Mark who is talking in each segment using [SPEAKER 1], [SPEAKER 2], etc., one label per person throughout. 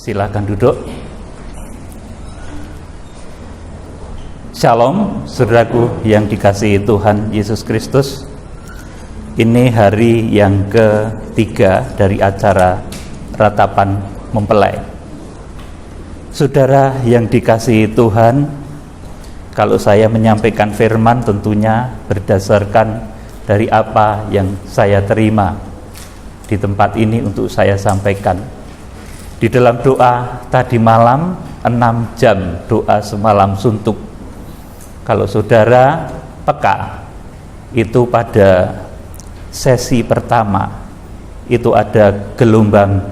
[SPEAKER 1] Silakan duduk. Shalom, saudaraku yang dikasihi Tuhan Yesus Kristus. Ini hari yang ketiga dari acara ratapan mempelai. Saudara yang dikasihi Tuhan, kalau saya menyampaikan firman tentunya berdasarkan dari apa yang saya terima di tempat ini untuk saya sampaikan. Di dalam doa tadi malam 6 jam doa semalam suntuk. Kalau saudara peka, itu pada sesi pertama itu ada gelombang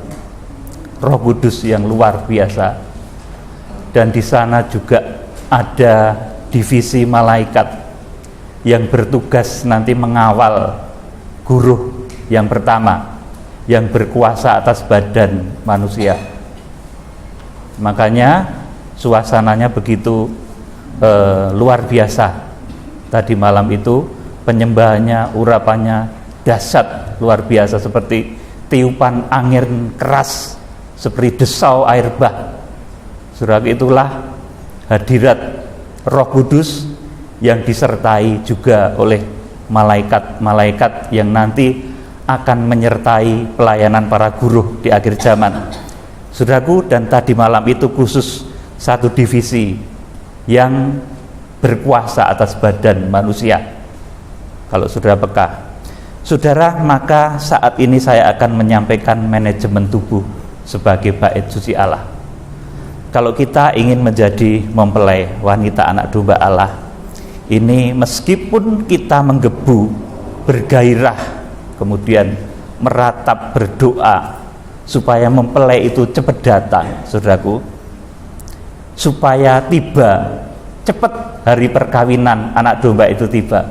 [SPEAKER 1] Roh Kudus yang luar biasa, dan di sana juga ada divisi malaikat yang bertugas nanti mengawal guru yang pertama yang berkuasa atas badan manusia. Makanya suasananya begitu luar biasa tadi malam itu. Penyembahannya, urapannya dahsyat, luar biasa, seperti tiupan angin keras, seperti desau air bah. Saudara, itulah hadirat Roh Kudus yang disertai juga oleh malaikat-malaikat yang nanti akan menyertai pelayanan para guru di akhir zaman. Saudaraku, dan tadi malam itu khusus satu divisi yang berkuasa atas badan manusia. Kalau saudara peka, saudara, maka saat ini saya akan menyampaikan manajemen tubuh sebagai bait suci Allah. Kalau kita ingin menjadi mempelai wanita anak domba Allah, ini meskipun kita menggebu, bergairah, kemudian meratap berdoa supaya mempelai itu cepat datang, saudaraku, supaya tiba cepat hari perkawinan anak domba itu tiba.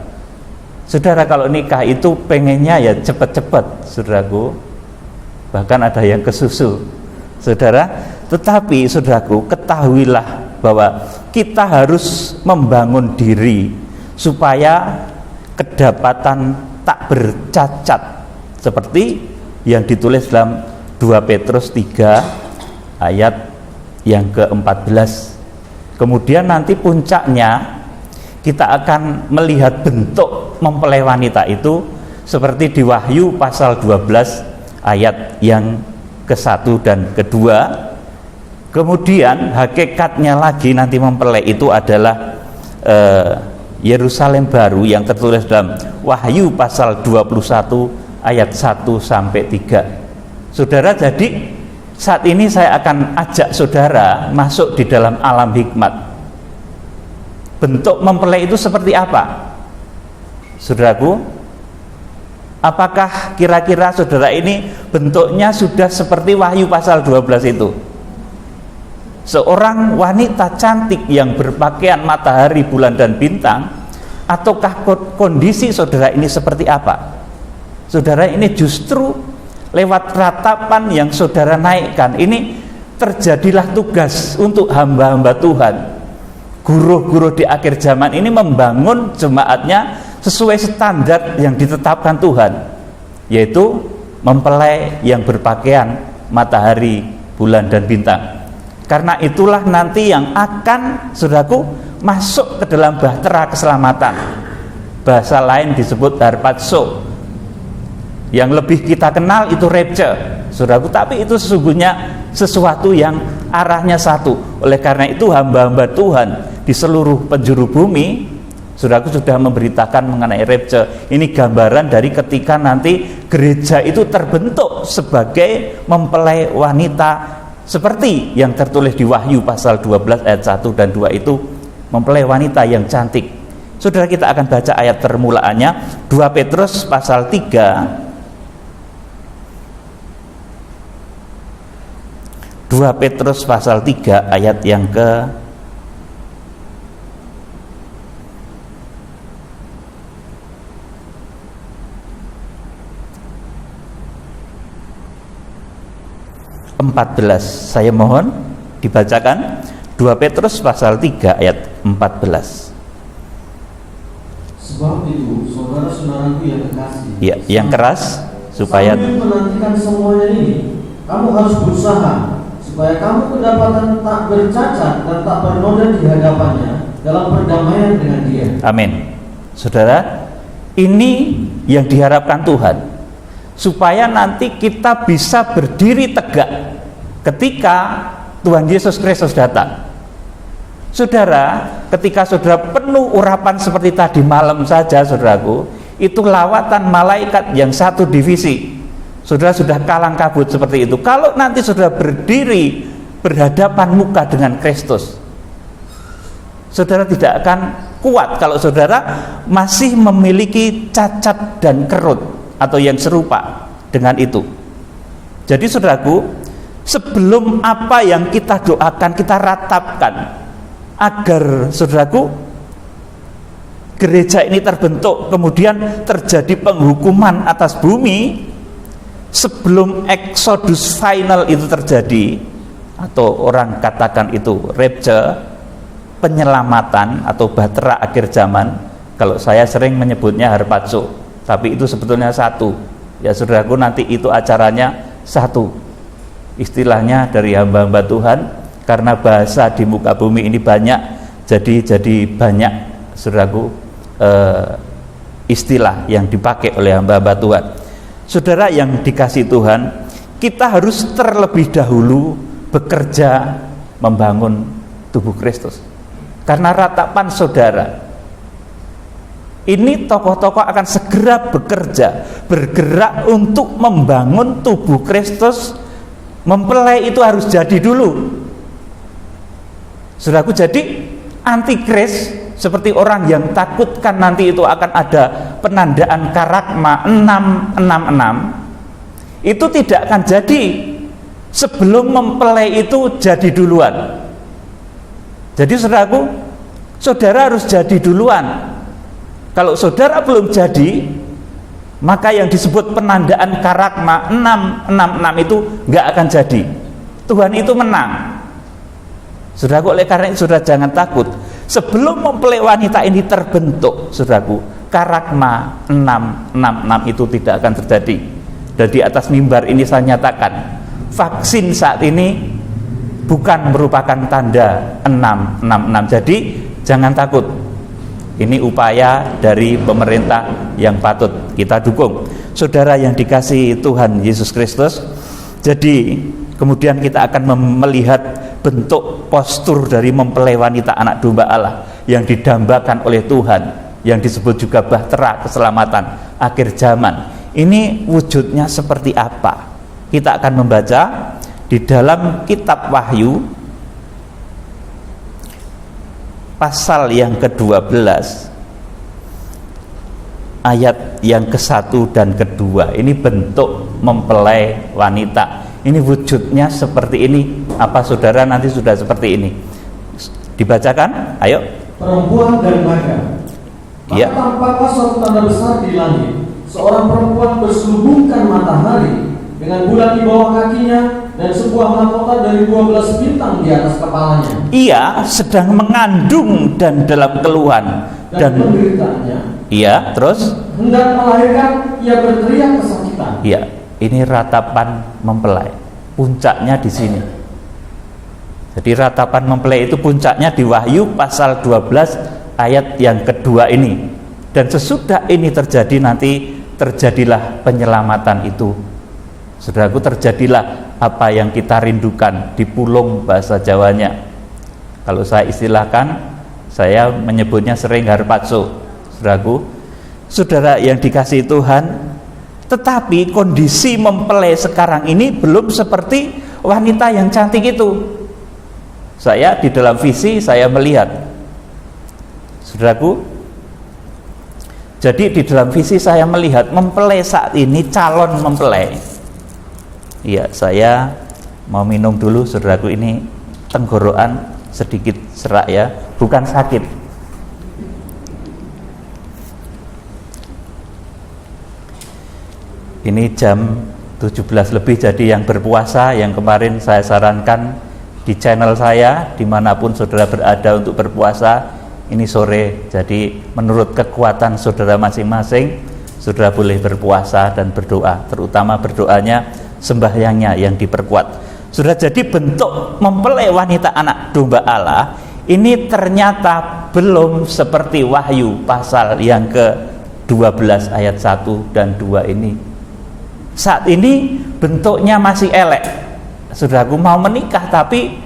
[SPEAKER 1] Saudara, kalau nikah itu pengennya ya cepat-cepat, saudaraku, bahkan ada yang kesusu, saudara. Tetapi saudaraku, ketahuilah bahwa kita harus membangun diri supaya kedapatan tak bercacat, seperti yang ditulis dalam 2 Petrus 3 ayat yang ke-14. Kemudian nanti puncaknya kita akan melihat bentuk mempelai wanita itu seperti di Wahyu pasal 12 ayat yang ke-1 dan ke-2. Kemudian hakikatnya lagi nanti mempelai itu adalah Yerusalem baru yang tertulis dalam Wahyu pasal 21 ayat 1 sampai 3. Saudara, jadi saat ini saya akan ajak saudara masuk di dalam alam hikmat. Bentuk mempelai itu seperti apa? Saudaraku, apakah kira-kira saudara ini bentuknya sudah seperti Wahyu pasal 12 itu? Seorang wanita cantik yang berpakaian matahari, bulan, dan bintang, ataukah kondisi saudara ini seperti apa? Saudara, ini justru lewat ratapan yang saudara naikkan ini terjadilah tugas untuk hamba-hamba Tuhan, guru-guru di akhir zaman ini, membangun jemaatnya sesuai standar yang ditetapkan Tuhan, yaitu mempelai yang berpakaian matahari, bulan, dan bintang. Karena itulah nanti yang akan, saudaraku, masuk ke dalam bahtera keselamatan. Bahasa lain disebut harpazo. Yang lebih kita kenal itu rapture, saudaraku, tapi itu sesungguhnya sesuatu yang arahnya satu. Oleh karena itu hamba-hamba Tuhan di seluruh penjuru bumi, saudaraku, sudah memberitakan mengenai rapture. Ini gambaran dari ketika nanti gereja itu terbentuk sebagai mempelai wanita, seperti yang tertulis di Wahyu pasal 12 ayat 1 dan 2 itu, mempelai wanita yang cantik. Saudara, kita akan baca ayat permulaannya 2 Petrus pasal 3. 2 Petrus pasal 3 ayat yang ke 14. Saya mohon dibacakan 2 Petrus pasal 3 ayat 14.
[SPEAKER 2] Sebab itu, saudara-saudaraku yang kekasih,
[SPEAKER 1] ya, yang keras, supaya
[SPEAKER 2] sambil menantikan semuanya ini, kamu harus berusaha supaya supaya kamu kedapatan tak bercacat dan tak bernoda di hadapannya dalam perdamaian dengan Dia.
[SPEAKER 1] Amin. Saudara, ini yang diharapkan Tuhan, supaya nanti kita bisa berdiri tegak ketika Tuhan Yesus Kristus datang. Saudara, ketika saudara penuh urapan seperti tadi malam saja, saudaraku, itu lawatan malaikat yang satu divisi. Saudara sudah kalang kabut seperti itu. Kalau nanti saudara berdiri berhadapan muka dengan Kristus, saudara tidak akan kuat kalau saudara masih memiliki cacat dan kerut atau yang serupa dengan itu. Jadi saudaraku, sebelum apa yang kita doakan, kita ratapkan agar saudaraku gereja ini terbentuk, kemudian terjadi penghukuman atas bumi, sebelum Exodus final itu terjadi, atau orang katakan itu rapture, penyelamatan atau bahtera akhir zaman. Kalau saya sering menyebutnya harpazo, tapi itu sebetulnya satu. Ya saudaraku, nanti itu acaranya satu. Istilahnya dari hamba-hamba Tuhan, karena bahasa di muka bumi ini banyak, jadi banyak saudaraku istilah yang dipakai oleh hamba-hamba Tuhan. Saudara yang dikasihi Tuhan, kita harus terlebih dahulu bekerja membangun tubuh Kristus. Karena ratapan saudara ini, tokoh-tokoh akan segera bekerja, bergerak untuk membangun tubuh Kristus. Mempelai itu harus jadi dulu. Saudaraku, jadi antikris seperti orang yang takutkan nanti itu akan ada penandaan karagma 666, itu tidak akan jadi sebelum mempelai itu jadi duluan. Jadi saudaraku, saudara harus jadi duluan. Kalau saudara belum jadi, maka yang disebut penandaan karagma 666 itu nggak akan jadi. Tuhan itu menang. Saudaraku, oleh karena itu saudara jangan takut. Sebelum mempelai wanita ini terbentuk, saudaraku, karagma 666 itu tidak akan terjadi. Dan di atas mimbar ini saya nyatakan, vaksin saat ini bukan merupakan tanda 666. Jadi jangan takut. Ini upaya dari pemerintah yang patut kita dukung. Saudara yang dikasihi Tuhan Yesus Kristus, jadi kemudian kita akan melihat bentuk postur dari mempelai wanita anak domba Allah yang didambakan oleh Tuhan, yang disebut juga bahtera keselamatan akhir zaman. Ini wujudnya seperti apa? Kita akan membaca di dalam kitab Wahyu pasal yang ke-12 ayat yang ke-1 dan ke-2. Ini bentuk mempelai wanita. Ini wujudnya seperti ini. Apa saudara nanti sudah seperti ini? Dibacakan? Ayo.
[SPEAKER 2] Perempuan dan naga. Maka tampaklah suatu tanda besar di langit. Seorang perempuan berselubungkan matahari dengan bulan di bawah kakinya dan sebuah mahkota dari 12 bintang di atas kepalanya. Ia sedang mengandung dan dalam keluhan dan penderitaannya. Iya, terus hendak melahirkan, ia berteriak kesakitan.
[SPEAKER 1] Iya, ini ratapan mempelai. Puncaknya di sini. Jadi ratapan mempelai itu puncaknya di Wahyu pasal 12 ayat yang kedua ini. Dan sesudah ini terjadi, nanti terjadilah penyelamatan itu. Saudaraku, terjadilah apa yang kita rindukan, dipulung bahasa Jawanya. Kalau saya istilahkan, saya menyebutnya sering harpazo. Saudaraku, saudara yang dikasihi Tuhan, tetapi kondisi mempelai sekarang ini belum seperti wanita yang cantik itu. Saya di dalam visi saya melihat, saudaraku, jadi di dalam visi saya melihat mempelai saat ini, calon mempelai. Iya, saya mau minum dulu, saudaraku, ini tenggorokan sedikit serak ya, bukan sakit. Ini jam 17 lebih, jadi yang berpuasa, yang kemarin saya sarankan di channel saya, dimanapun saudara berada untuk berpuasa, ini sore. Jadi menurut kekuatan saudara masing-masing, saudara boleh berpuasa dan berdoa, terutama berdoanya, sembahyangnya yang diperkuat. Sudah jadi bentuk mempelai wanita anak domba Allah ini ternyata belum seperti Wahyu pasal yang ke-12 ayat 1 dan 2 ini. Saat ini bentuknya masih elek. Saudaraku mau menikah tapi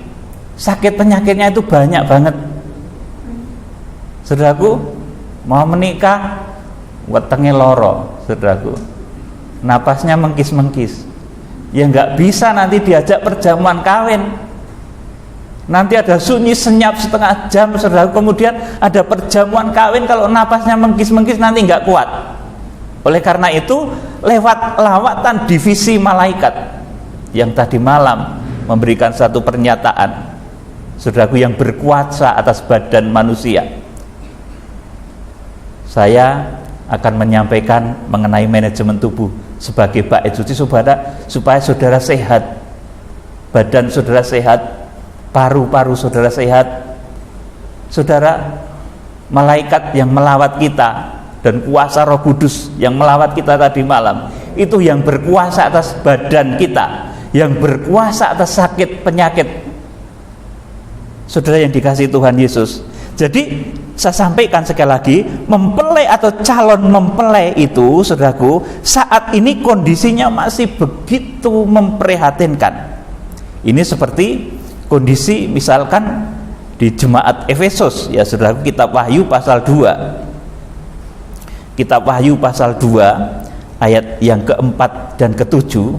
[SPEAKER 1] sakit penyakitnya itu banyak banget. Saudaraku mau menikah wetenge loro, saudaraku. Napasnya mengkis-mengkis. Ya nggak bisa nanti diajak perjamuan kawin. Nanti ada sunyi senyap setengah jam, saudaraku. Kemudian ada perjamuan kawin, kalau napasnya mengkis-mengkis nanti nggak kuat. Oleh karena itu, lewat lawatan divisi malaikat yang tadi malam memberikan satu pernyataan, saudaraku, yang berkuasa atas badan manusia, saya akan menyampaikan mengenai manajemen tubuh sebagai bait suci supaya saudara sehat, badan saudara sehat, paru-paru saudara sehat. Saudara, malaikat yang melawat kita dan kuasa Roh Kudus yang melawat kita tadi malam itu yang berkuasa atas badan kita, yang berkuasa atas sakit penyakit. Saudara yang dikasihi Tuhan Yesus. Jadi saya sampaikan sekali lagi, mempelai atau calon mempelai itu, saudaraku, saat ini kondisinya masih begitu memprihatinkan. Ini seperti kondisi misalkan di jemaat Efesus, ya saudaraku, kitab Wahyu pasal 2. Kitab Wahyu pasal 2 ayat yang keempat dan ketujuh.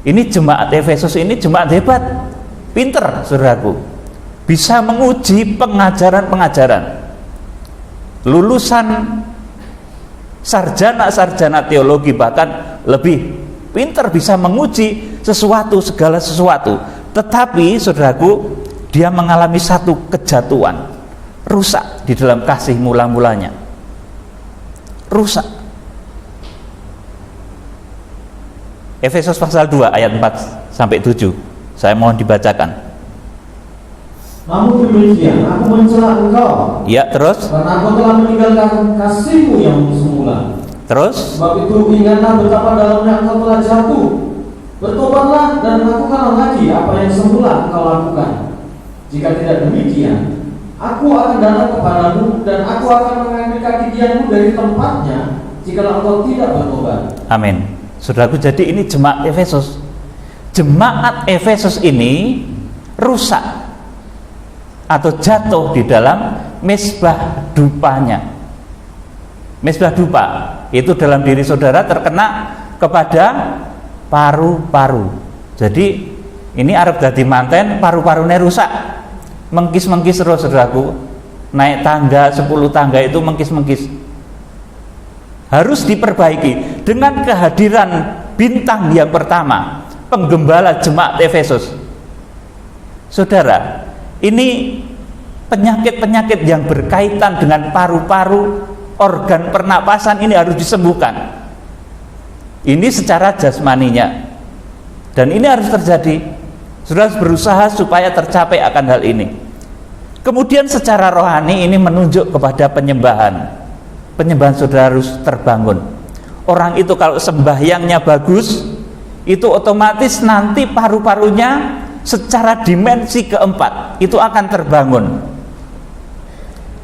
[SPEAKER 1] Ini jemaat Efesus ini jemaat hebat, pinter, saudaraku, bisa menguji pengajaran-pengajaran. Lulusan sarjana teologi bahkan lebih pintar bisa menguji segala sesuatu. Tetapi saudaraku, dia mengalami satu kejatuhan, rusak di dalam kasih mula-mulanya, rusak. Efesus pasal 2 ayat 4 sampai 7, saya mohon dibacakan.
[SPEAKER 2] Namun demikian, aku mencela engkau.
[SPEAKER 1] Ya, terus?
[SPEAKER 2] Karena engkau telah meninggalkan kasihmu yang semula.
[SPEAKER 1] Terus?
[SPEAKER 2] Sebab itu ingatlah betapa dalamnya engkau telah jatuh. Bertobatlah dan lakukanlah lagi apa yang semula engkau lakukan. Jika tidak demikian, aku akan datang kepadamu dan aku akan mengambil kaki-kakimu dari tempatnya jika engkau tidak bertobat.
[SPEAKER 1] Amin. Saudaraku, jadi ini jemaat Efesus. Jemaat Efesus ini rusak atau jatuh di dalam mezbah dupanya. Mezbah dupa itu dalam diri saudara terkena kepada paru-paru. Jadi ini arep dadi manten, paru-parunya rusak, mengkis-mengkis terus, saudaraku. Naik tangga 10 tangga itu mengkis-mengkis. Harus diperbaiki dengan kehadiran bintang yang pertama, penggembala jemaat Efesus. Saudara, ini penyakit-penyakit yang berkaitan dengan paru-paru, organ pernapasan ini harus disembuhkan. Ini secara jasmaninya, dan ini harus terjadi. Saudara harus berusaha supaya tercapai akan hal ini. Kemudian secara rohani ini menunjuk kepada penyembahan. Penyembahan saudara harus terbangun. Orang itu kalau sembahyangnya bagus, itu otomatis nanti paru-parunya secara dimensi keempat itu akan terbangun.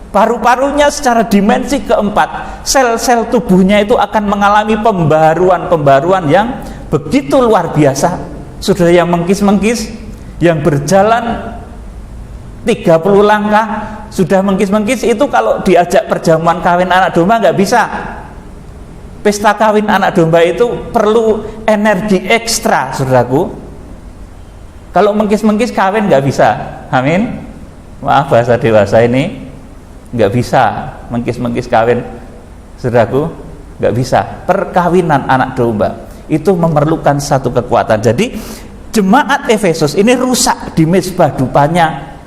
[SPEAKER 1] Paru-parunya secara dimensi keempat, sel-sel tubuhnya itu akan mengalami pembaharuan yang begitu luar biasa. Saudara yang mengkis-mengkis, yang berjalan 30 langkah sudah mengkis-mengkis, itu kalau diajak perjamuan kawin anak domba nggak bisa. Pesta kawin anak domba itu perlu energi ekstra, saudaraku. Kalau mengkis-mengkis kawin nggak bisa. Amin. Maaf bahasa dewasa ini, nggak bisa mengkis-mengkis kawin, saudaraku, nggak bisa. Perkawinan anak domba itu memerlukan satu kekuatan. Jadi jemaat Efesus ini rusak di mezbah dupanya.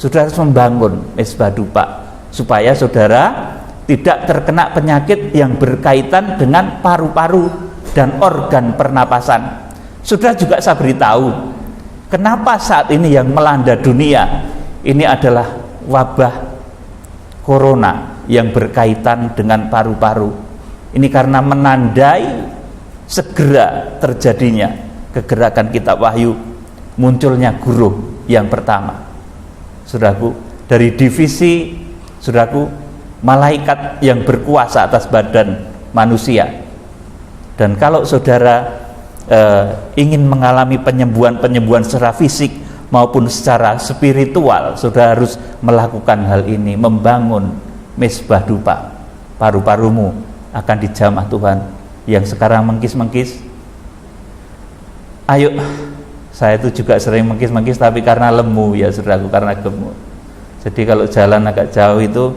[SPEAKER 1] Saudara harus membangun mezbah dupa supaya saudara tidak terkena penyakit yang berkaitan dengan paru-paru dan organ pernapasan. Saudara juga saya beritahu, kenapa saat ini yang melanda dunia ini adalah wabah corona yang berkaitan dengan paru-paru. Ini karena menandai segera terjadinya kegerakan kitab Wahyu munculnya guruh yang pertama. Saudaraku, dari divisi, saudaraku, malaikat yang berkuasa atas badan manusia. Dan kalau saudara ingin mengalami penyembuhan secara fisik maupun secara spiritual, saudara harus melakukan hal ini, membangun mezbah dupa. Paru-parumu akan dijamah Tuhan. Yang sekarang mengkis-mengkis, ayo, saya itu juga sering mengkis-mengkis, tapi karena lemu ya saudaraku, karena gemuk. Jadi kalau jalan agak jauh itu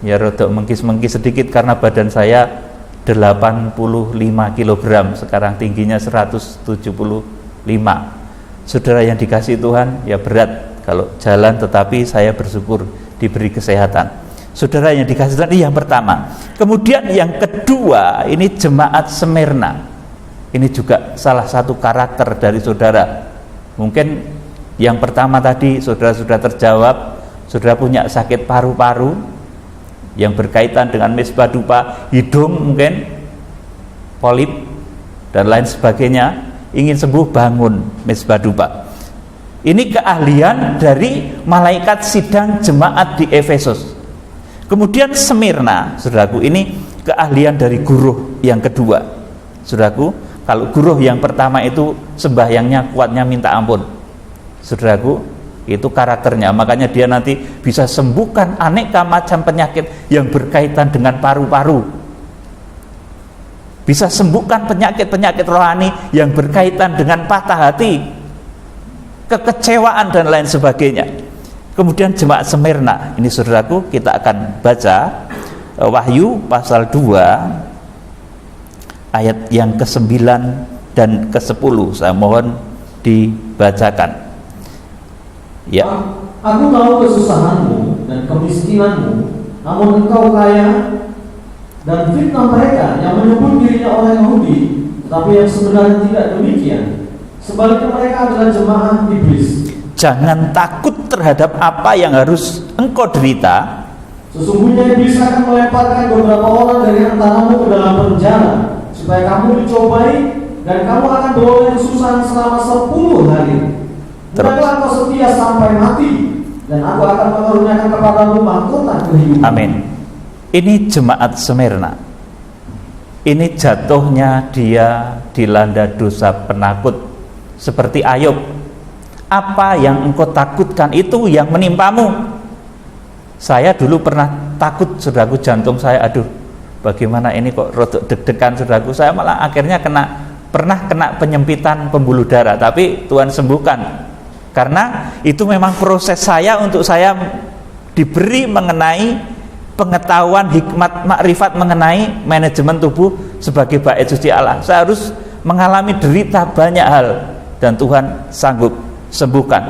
[SPEAKER 1] ya rodok mengkis-mengkis sedikit, karena badan saya 85 kg, sekarang tingginya 175. Saudara yang dikasih Tuhan, ya berat kalau jalan, tetapi saya bersyukur diberi kesehatan. Saudara yang dikasih Tuhan, ini yang pertama. Kemudian yang kedua, ini jemaat Smyrna. Ini juga salah satu karakter dari saudara. Mungkin yang pertama tadi saudara sudah terjawab, saudara punya sakit paru-paru yang berkaitan dengan mezbah dupa, hidung mungkin, polip dan lain sebagainya, ingin sembuh, bangun mezbah dupa. Ini keahlian dari malaikat sidang jemaat di Efesus. Kemudian Smyrna, saudaraku, ini keahlian dari guruh yang kedua. Saudaraku, kalau guruh yang pertama itu sembahyangnya kuatnya minta ampun, saudaraku, itu karakternya. Makanya dia nanti bisa sembuhkan aneka macam penyakit yang berkaitan dengan paru-paru, bisa sembuhkan penyakit-penyakit rohani yang berkaitan dengan patah hati, kekecewaan dan lain sebagainya. Kemudian jemaat Smyrna, ini saudaraku, kita akan baca Wahyu pasal 2 ayat yang ke-9 dan ke-10. Saya mohon dibacakan. Ya.
[SPEAKER 2] Aku tahu kesusahanmu dan kemiskinanmu, namun engkau kaya, dan fitnah mereka yang menyebut dirinya orang Yahudi, tetapi yang sebenarnya tidak demikian. Sebaliknya mereka adalah jemaah iblis.
[SPEAKER 1] Jangan takut terhadap apa yang harus engkau derita.
[SPEAKER 2] Sesungguhnya iblis akan melemparkan beberapa orang dari antaramu ke dalam penjara, supaya kamu dicobai, dan kamu akan beroleh kesusahan selama 10 hari. Hendaklah engkau setia sampai mati, dan aku akan mengaruniakan kepadamu mahkota kehidupan.
[SPEAKER 1] Amin. Ini jemaat Smyrna. Ini jatuhnya dia dilanda dosa penakut, seperti Ayub. Apa yang engkau takutkan itu yang menimpamu. Saya dulu pernah takut, saudaraku, jantung saya, aduh, bagaimana ini kok rodok deg-degan, saudaraku. Saya malah akhirnya pernah kena penyempitan pembuluh darah, tapi Tuhan sembuhkan. Karena itu memang proses saya untuk saya diberi mengenai pengetahuan, hikmat, makrifat mengenai manajemen tubuh sebagai bait suci Allah. Saya harus mengalami derita banyak hal, dan Tuhan sanggup sembuhkan.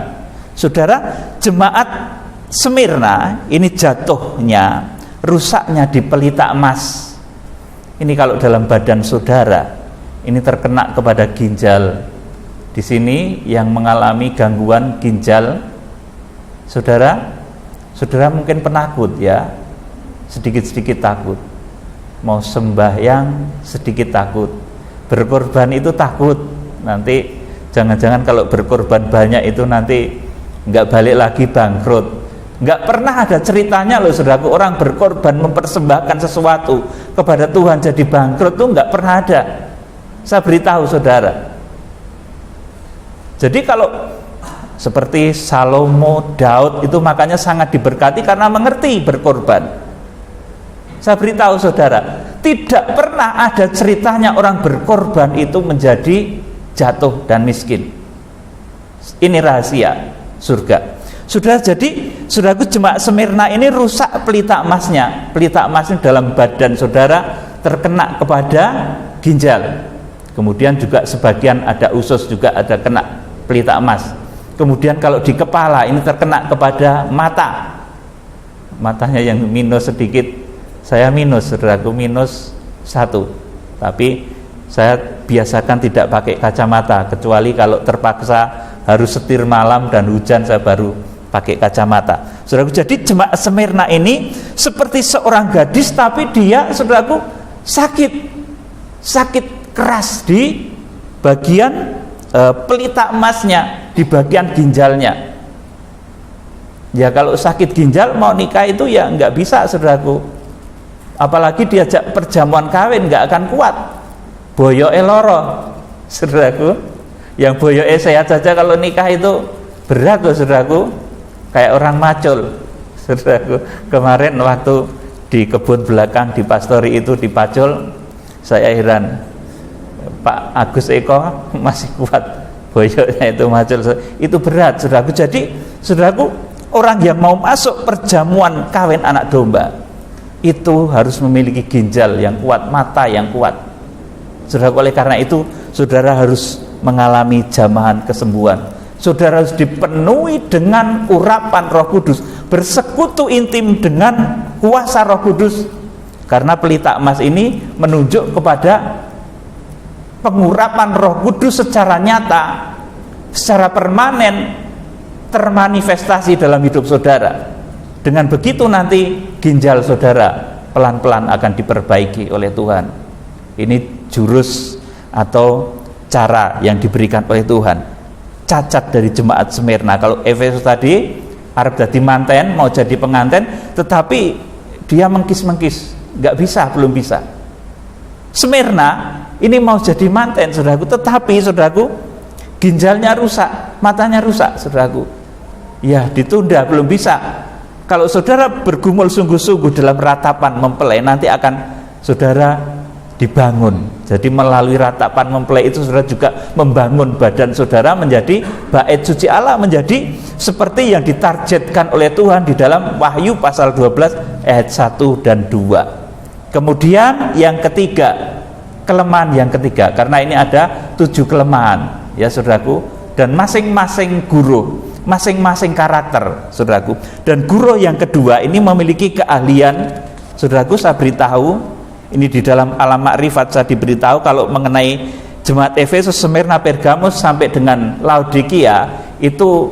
[SPEAKER 1] Saudara, jemaat Smyrna ini jatuhnya, rusaknya di pelita emas. Ini kalau dalam badan saudara, ini terkena kepada ginjal. Di sini yang mengalami gangguan ginjal, saudara mungkin penakut ya, sedikit-sedikit takut. Mau sembahyang sedikit takut, berkorban itu takut. Nanti jangan-jangan kalau berkorban banyak itu nanti nggak balik lagi, bangkrut. Nggak pernah ada ceritanya loh saudaraku, orang berkorban mempersembahkan sesuatu kepada Tuhan jadi bangkrut, tuh nggak pernah ada. Saya beritahu saudara. Jadi kalau seperti Salomo, Daud itu makanya sangat diberkati karena mengerti berkorban. Saya beritahu saudara, tidak pernah ada ceritanya orang berkorban itu menjadi jatuh dan miskin. Ini rahasia surga. Sudah, jadi saudaraku, jemaat Smyrna ini rusak pelita emasnya. Pelita emasnya dalam badan saudara terkena kepada ginjal. Kemudian juga sebagian ada usus, juga ada kena pelita emas. Kemudian kalau di kepala ini terkena kepada mata. Matanya yang minus sedikit. Saya minus, saudaraku, minus 1. Tapi saya biasakan tidak pakai kacamata, kecuali kalau terpaksa harus setir malam dan hujan, saya baru pakai kacamata. Saudaraku, jadi jemaat Smyrna ini seperti seorang gadis, tapi dia, saudaraku, sakit keras di bagian pelita emasnya. di bagian ginjalnya. Ya kalau sakit ginjal mau nikah itu ya nggak bisa, saudaraku. Apalagi diajak perjamuan kawin nggak akan kuat. Boyoke loro, saudaraku. Yang boyoke sehat saja kalau nikah itu berat loh, saudaraku. Kayak orang macul, saudaraku. Kemarin waktu di kebun belakang di Pastori itu di Pacul, saya heran. Pak Agus Eko masih kuat, boyoknya itu macul, itu berat, saudaraku. Jadi, saudaraku, orang yang mau masuk perjamuan kawin anak domba itu harus memiliki ginjal yang kuat, mata yang kuat, saudaraku. Oleh karena itu, saudara harus mengalami jamahan kesembuhan. Saudara harus dipenuhi dengan urapan Roh Kudus, bersekutu intim dengan kuasa Roh Kudus. Karena pelita emas ini menunjuk kepada pengurapan Roh Kudus secara nyata, secara permanen, termanifestasi dalam hidup saudara. Dengan begitu nanti ginjal saudara pelan-pelan akan diperbaiki oleh Tuhan. Ini jurus atau cara yang diberikan oleh Tuhan. Cacat dari jemaat Smyrna. Kalau Efesus tadi arep dadi manten, mau jadi pengantin, tetapi dia mengkis-mengkis, nggak bisa, belum bisa. Smyrna ini mau jadi manten, saudaraku, tetapi saudaraku ginjalnya rusak, matanya rusak, saudaraku. Ya ditunda, belum bisa. Kalau saudara bergumul sungguh-sungguh dalam ratapan mempelai, nanti akan saudara dibangun. Jadi melalui ratapan mempelai itu saudara juga membangun badan saudara menjadi bait suci Allah, menjadi seperti yang ditargetkan oleh Tuhan di dalam Wahyu pasal 12 ayat 1 dan 2. Kemudian yang ketiga, kelemahan yang ketiga, karena ini ada 7 kelemahan ya saudaraku, dan masing-masing guru, masing-masing karakter saudaraku. Dan guru yang kedua ini memiliki keahlian, saudaraku. Saya beritahu ini di dalam alam makrifat, saya diberitahu kalau mengenai jemaat Efesus, Smyrna, Pergamus sampai dengan Laodikia itu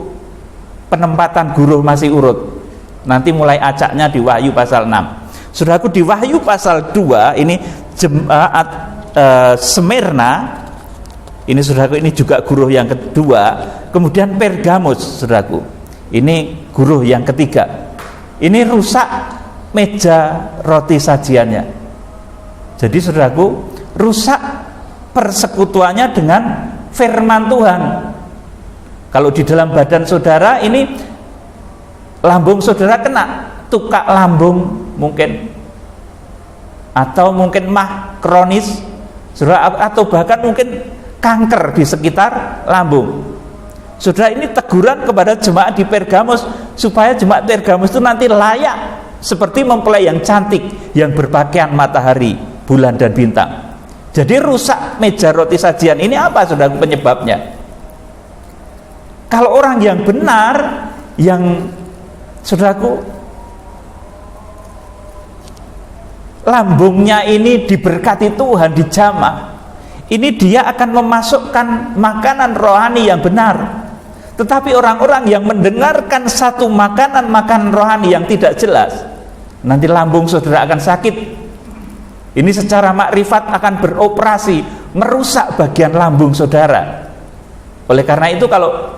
[SPEAKER 1] penempatan guru masih urut. Nanti mulai acaknya di Wahyu pasal 6. Saudaraku, di Wahyu pasal 2 ini jemaat Smyrna ini saudaraku, ini juga guru yang kedua. Kemudian Pergamus, saudaraku, ini guru yang ketiga. Ini rusak meja roti sajiannya. Jadi saudaraku, rusak persekutuannya dengan firman Tuhan. Kalau di dalam badan saudara ini lambung saudara kena tukak lambung mungkin, atau mungkin mah kronis saudara, atau bahkan mungkin kanker di sekitar lambung. Saudara, ini teguran kepada jemaat di Pergamus supaya jemaat Pergamus itu nanti layak seperti mempelai yang cantik yang berpakaian matahari, bulan dan bintang. Jadi rusak meja roti sajian ini apa saudara penyebabnya? Kalau orang yang benar, yang saudaraku lambungnya ini diberkati Tuhan, dijamah, ini dia akan memasukkan makanan rohani yang benar. Tetapi orang-orang yang mendengarkan satu makanan rohani yang tidak jelas, nanti lambung saudara akan sakit. Ini secara makrifat akan beroperasi merusak bagian lambung saudara. Oleh karena itu, kalau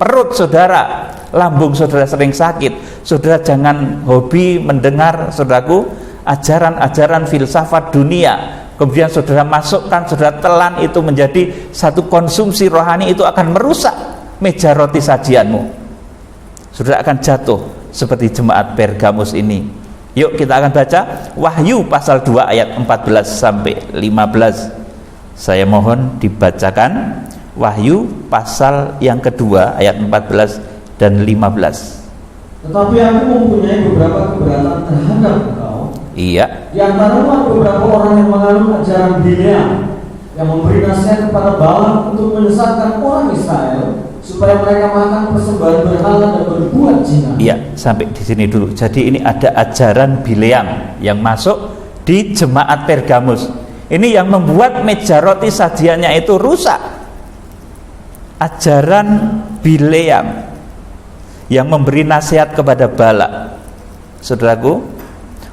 [SPEAKER 1] perut saudara, lambung saudara sering sakit, saudara jangan hobi mendengar saudaraku ajaran-ajaran filsafat dunia. Kemudian saudara masukkan, saudara telan itu menjadi satu konsumsi rohani, itu akan merusak meja roti sajianmu. Saudara akan jatuh seperti jemaat Pergamus ini. Yuk kita akan baca Wahyu pasal 2 ayat 14 sampai 15. Saya mohon dibacakan Wahyu pasal yang kedua ayat 14 dan 15.
[SPEAKER 2] Tetapi aku mempunyai beberapa keberatan terhadap engkau.
[SPEAKER 1] Iya.
[SPEAKER 2] Di antaramu beberapa orang yang menganut ajaran Bileam, yang memberi nasihat kepada Balaam untuk menyesatkan orang Israel supaya mereka makan persembahan berhala dan berbuat zina.
[SPEAKER 1] Iya, sampai di sini dulu. Jadi ini ada ajaran Bileam yang masuk di jemaat Pergamus. Ini yang membuat meja roti sajiannya itu rusak. Ajaran Bileam yang memberi nasihat kepada Balak, saudaraku,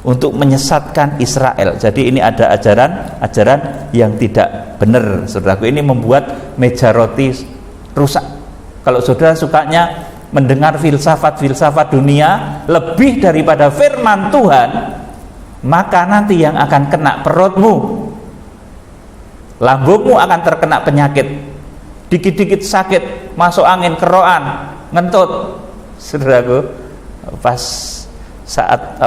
[SPEAKER 1] untuk menyesatkan Israel. Jadi ini ada ajaran yang tidak benar, saudaraku. Ini membuat meja roti rusak. Kalau saudara sukanya mendengar filsafat-filsafat dunia lebih daripada firman Tuhan, maka nanti yang akan kena perutmu, lambungmu akan terkena penyakit, dikit-dikit sakit, masuk angin, keroan, ngentut. Saudaraku, pas saat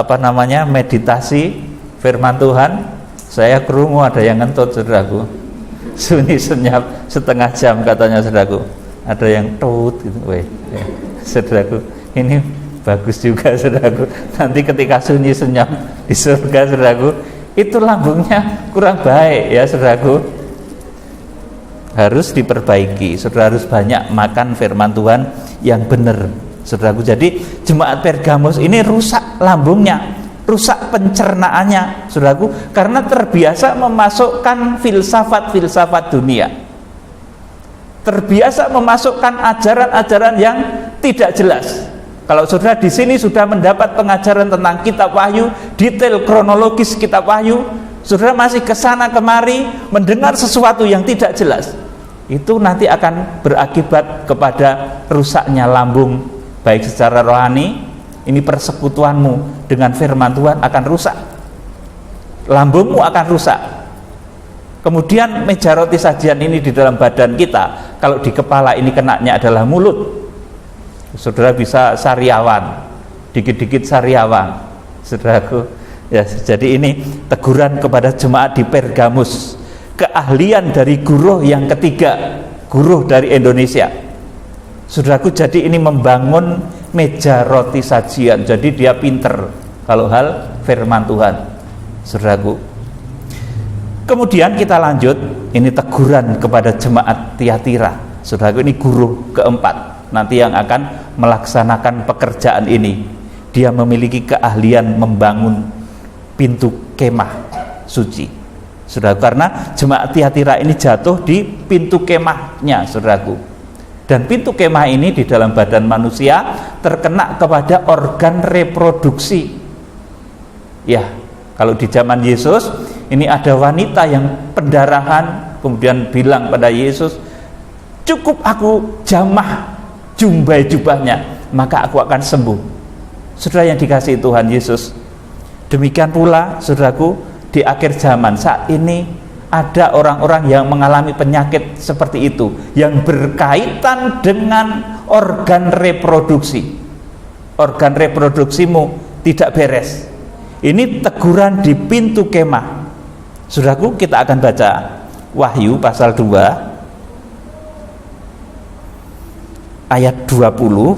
[SPEAKER 1] meditasi firman Tuhan, saya kerungu ada yang ngentut, saudaraku. Sunyi senyap setengah jam katanya, saudaraku. Ada yang tut gitu, saudaraku. Ini bagus juga, saudaraku. Nanti ketika sunyi senyap di surga, saudaraku, itu lambungnya kurang baik ya, saudaraku. Harus diperbaiki. Saudara harus banyak makan firman Tuhan yang benar, saudaraku. Jadi jemaat Pergamus ini rusak lambungnya, rusak pencernaannya, saudaraku, karena terbiasa memasukkan filsafat-filsafat dunia, terbiasa memasukkan ajaran-ajaran yang tidak jelas. Kalau saudara di sini sudah mendapat pengajaran tentang kitab Wahyu, detail kronologis kitab Wahyu, saudara masih kesana kemari mendengar sesuatu yang tidak jelas, itu nanti akan berakibat kepada rusaknya lambung, baik secara rohani. Ini persekutuanmu dengan firman Tuhan akan rusak, lambungmu akan rusak. Kemudian meja roti sajian ini di dalam badan kita, kalau di kepala ini kenanya adalah mulut, saudara bisa sariawan, dikit-dikit sariawan, saudaraku ya. Jadi ini teguran kepada jemaat di Pergamus, keahlian dari guru yang ketiga, guru dari Indonesia, saudaraku. Jadi ini membangun meja roti sajian, jadi dia pinter kalau hal firman Tuhan, saudaraku. Kemudian kita lanjut, ini teguran kepada jemaat Tiatira, saudaraku. Ini guru keempat nanti yang akan melaksanakan pekerjaan ini. Dia memiliki keahlian membangun pintu kemah suci, saudaraku, karena jemaat Tiatira ini jatuh di pintu kemahnya, saudaraku. Dan pintu kemah ini di dalam badan manusia terkena kepada organ reproduksi. Ya, kalau di zaman Yesus ini ada wanita yang pendarahan, kemudian bilang pada Yesus, cukup aku jamah jumbai jubahnya, maka aku akan sembuh. Saudara yang dikasihi Tuhan Yesus, demikian pula saudaraku, di akhir zaman saat ini ada orang-orang yang mengalami penyakit seperti itu, yang berkaitan dengan organ reproduksi. Organ reproduksimu tidak beres. Ini teguran di pintu kemah. Saudaraku, kita akan baca Wahyu pasal 2 ayat 20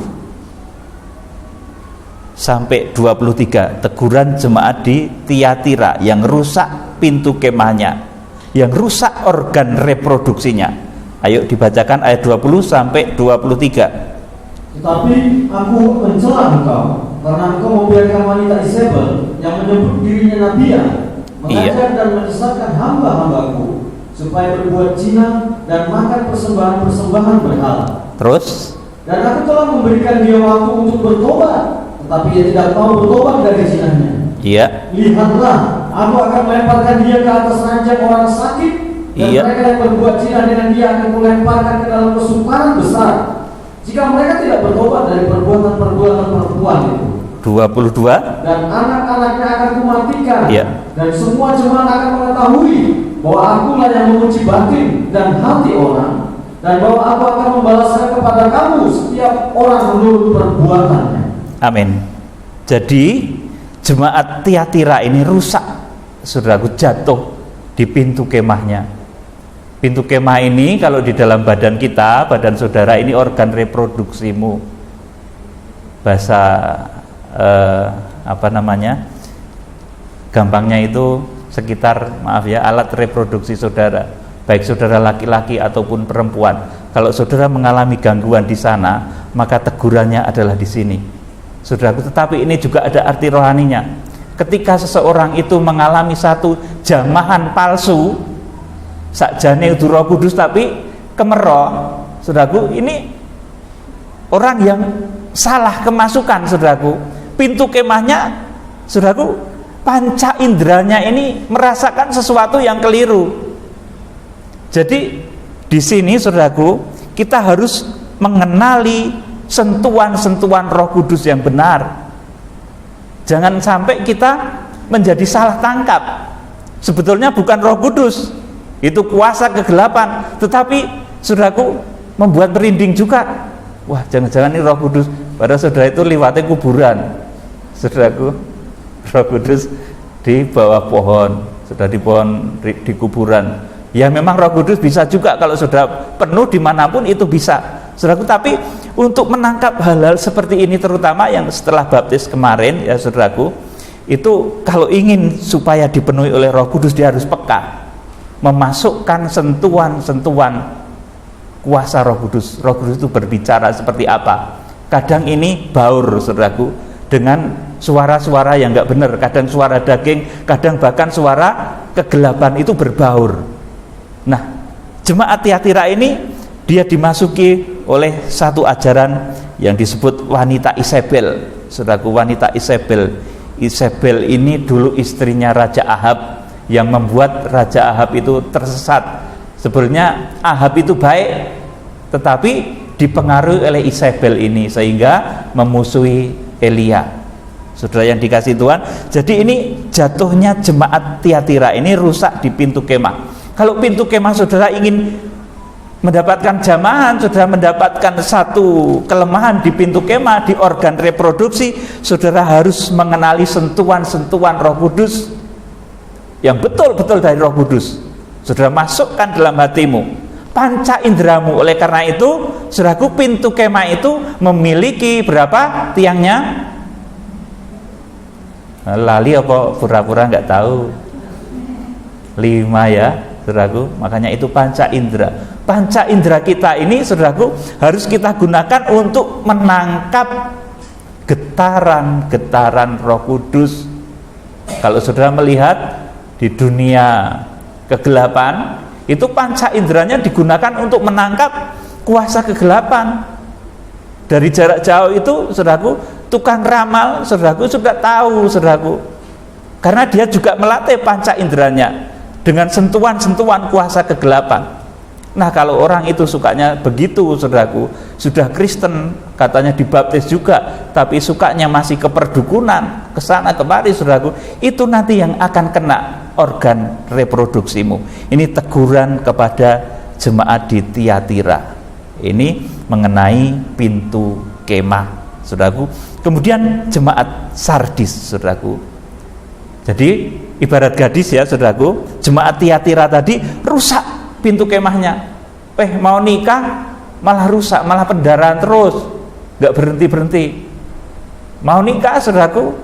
[SPEAKER 1] sampai 23. Teguran jemaat di Tiatira yang rusak pintu kemahnya, yang rusak organ reproduksinya. Ayo dibacakan ayat 20 sampai 23.
[SPEAKER 2] Tetapi aku mencela engkau, karena engkau membiarkan wanita Isabel yang menyebut dirinya nabiya mengajar dan menyesatkan hamba-hambaku supaya berbuat zina dan makan persembahan-persembahan berhala.
[SPEAKER 1] Terus,
[SPEAKER 2] dan aku telah memberikan dia waktu untuk bertobat, tetapi ia tidak mau bertobat dari zinanya. Iya. Lihatlah, aku akan melemparkan dia ke atas ranjang orang sakit, dan mereka yang berbuat zina dengan dia akan melemparkan ke dalam kesukaran besar, jika mereka tidak bertobat dari perbuatan-perbuatan perempuan itu. 22. Dan anak-anaknya akan kumatikan, dan semua jemaat akan mengetahui bahwa akulah yang menguji batin dan hati orang, dan bahwa aku akan membalaskan kepada kamu setiap orang menurut perbuatannya. Amin. Jadi jemaat Tiatira ini rusak, saudaraku, jatuh di pintu kemahnya. Pintu kemah ini kalau di dalam badan kita, badan saudara ini organ reproduksimu. Bahasa gampangnya itu sekitar, maaf ya, alat reproduksi saudara, baik saudara laki-laki ataupun perempuan. Kalau saudara mengalami gangguan di sana, maka tegurannya adalah di sini, saudaraku. Tetapi ini juga ada arti rohaninya. Ketika seseorang itu mengalami satu jamahan palsu, sakjane udu Roh Kudus tapi kemeroh, saudaraku, ini orang yang salah kemasukan, saudaraku. Pintu kemahnya, saudaraku, panca inderanya ini merasakan sesuatu yang keliru. Jadi di sini, saudaraku, kita harus
[SPEAKER 1] mengenali sentuhan-sentuhan Roh Kudus yang benar. Jangan sampai kita menjadi salah tangkap. Sebetulnya bukan Roh Kudus, itu kuasa kegelapan, tetapi saudaraku membuat merinding juga. Wah, jangan-jangan ini Roh Kudus. Padahal saudara itu liwatnya kuburan. Saudaraku, Roh Kudus di bawah pohon, sudah di pohon di kuburan. Ya memang Roh Kudus bisa juga kalau sudah penuh dimanapun itu bisa, saudaraku. Tapi untuk menangkap hal-hal seperti ini, terutama yang setelah baptis kemarin, ya saudaraku, itu kalau ingin supaya dipenuhi oleh Roh Kudus, dia harus peka, memasukkan sentuhan-sentuhan kuasa Roh Kudus. Roh Kudus itu berbicara seperti apa? Kadang ini baur, saudaraku, dengan suara-suara yang enggak benar, kadang suara daging, kadang bahkan suara kegelapan, itu berbaur. Nah, jemaat Tiatira ini dia dimasuki oleh satu ajaran yang disebut wanita Isabel. Saudaraku, wanita Isabel. Isabel ini dulu istrinya Raja Ahab, yang membuat Raja Ahab itu tersesat. Sebenarnya Ahab itu baik, tetapi dipengaruhi oleh Isabel ini sehingga memusuhi Elia. Saudara yang dikasihi Tuhan, jadi ini jatuhnya jemaat Tiatira ini rusak di pintu kemah. Kalau pintu kemah saudara ingin mendapatkan jamahan, saudara mendapatkan satu kelemahan di pintu kemah, di organ reproduksi, saudara harus mengenali sentuhan-sentuhan Roh Kudus yang betul-betul dari Roh Kudus. Saudara masukkan dalam hatimu, panca inderamu. Oleh karena itu, saudaraku, pintu kemah itu memiliki berapa tiangnya? Lali apa pura-pura nggak tahu? 5 ya, saudaraku. Makanya itu panca indera. Panca indera kita ini, saudaraku, harus kita gunakan untuk menangkap getaran-getaran Roh Kudus. Kalau saudara melihat di dunia kegelapan, itu panca inderanya digunakan untuk menangkap kuasa kegelapan. Dari jarak jauh itu, saudaraku, tukang ramal, saudaraku, sudah tahu, saudaraku, karena dia juga melatih panca inderanya dengan sentuhan-sentuhan kuasa kegelapan. Nah, kalau orang itu sukanya begitu, saudaraku, sudah Kristen, katanya dibaptis juga, tapi sukanya masih ke perdukunan, ke sana kemari, saudaraku, itu nanti yang akan kena organ reproduksimu. Ini teguran kepada jemaat di Tiatira. Ini mengenai pintu kemah, saudaraku. Kemudian jemaat Sardis, saudaraku. Jadi ibarat gadis ya, saudaraku, jemaat Tiatira tadi rusak pintu kemahnya. Mau nikah malah rusak, malah pendarahan terus, nggak berhenti-berhenti. Mau nikah, saudaraku,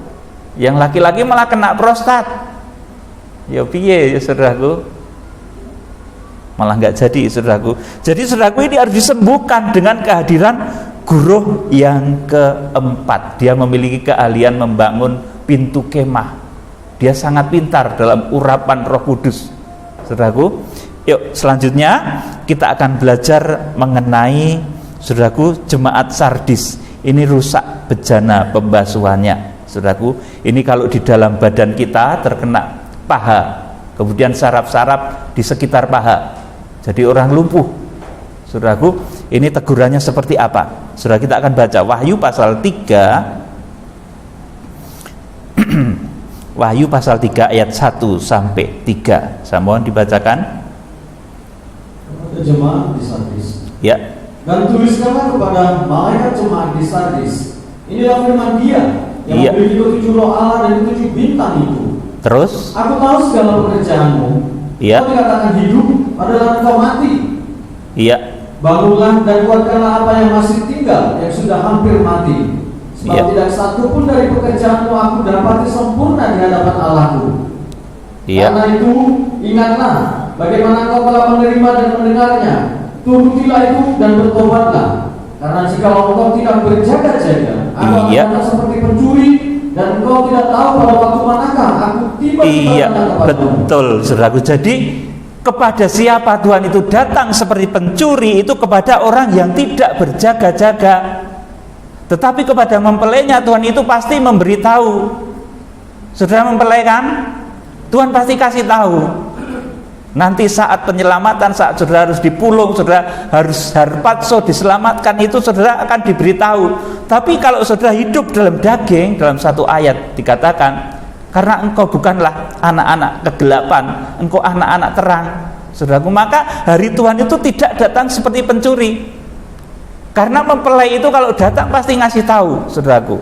[SPEAKER 1] yang laki-laki malah kena prostat. Ya piye ya, saudaraku, malah nggak jadi, saudaraku. Jadi saudaraku, ini harus disembuhkan dengan kehadiran guru yang keempat. Dia memiliki keahlian membangun pintu kemah. Dia sangat pintar dalam urapan Roh Kudus, saudaraku. Yuk, selanjutnya kita akan belajar mengenai, saudaraku, jemaat Sardis. Ini rusak bejana pembasuhannya, saudaraku. Ini kalau di dalam badan kita terkena paha, kemudian saraf-saraf di sekitar paha, jadi orang lumpuh, saudaraku. Ini tegurannya seperti apa? Saudara, kita akan baca Wahyu pasal 3 Wahyu pasal 3 ayat 1 sampai 3. Saya mohon dibacakan.
[SPEAKER 2] Jemaat di Sardis.
[SPEAKER 1] Ya.
[SPEAKER 2] Dan tuliskanlah kepada malaikat jemaat di Sardis, inilah firman Dia yang memiliki 7 roh Allah dan 7 bintang itu.
[SPEAKER 1] Terus?
[SPEAKER 2] Aku tahu segala pekerjaanmu.
[SPEAKER 1] Iya.
[SPEAKER 2] Kau dikatakan hidup, padahal kau mati.
[SPEAKER 1] Iya.
[SPEAKER 2] Bangunlah dan kuatkanlah apa yang masih tinggal, yang sudah hampir mati. Sebab tidak satu pun dari pekerjaanmu aku dapati sempurna di hadapan Allahku.
[SPEAKER 1] Iya.
[SPEAKER 2] Karena itu ingatlah bagaimana kau telah menerima dan mendengarnya. Turutilah itu dan bertobatlah. Karena jika engkau tidak berjaga-jaga, aku akan datang seperti pencuri, dan engkau tidak tahu pada waktu manakah aku tiba-tiba datang kepadamu.
[SPEAKER 1] Betul, saudaraku. Jadi kepada siapa Tuhan itu datang seperti pencuri? Itu kepada orang yang tidak berjaga-jaga. Tetapi kepada mempelainya Tuhan itu pasti memberitahu. Saudara mempelai kan? Tuhan pasti kasih tahu. Nanti saat penyelamatan, saat saudara harus dipulung, saudara harus harpazo diselamatkan, itu saudara akan diberitahu. Tapi kalau saudara hidup dalam daging, dalam satu ayat dikatakan, karena engkau bukanlah anak-anak kegelapan, engkau anak-anak terang, saudaraku, maka hari Tuhan itu tidak datang seperti pencuri. Karena mempelai itu kalau datang pasti ngasih tahu, saudaraku,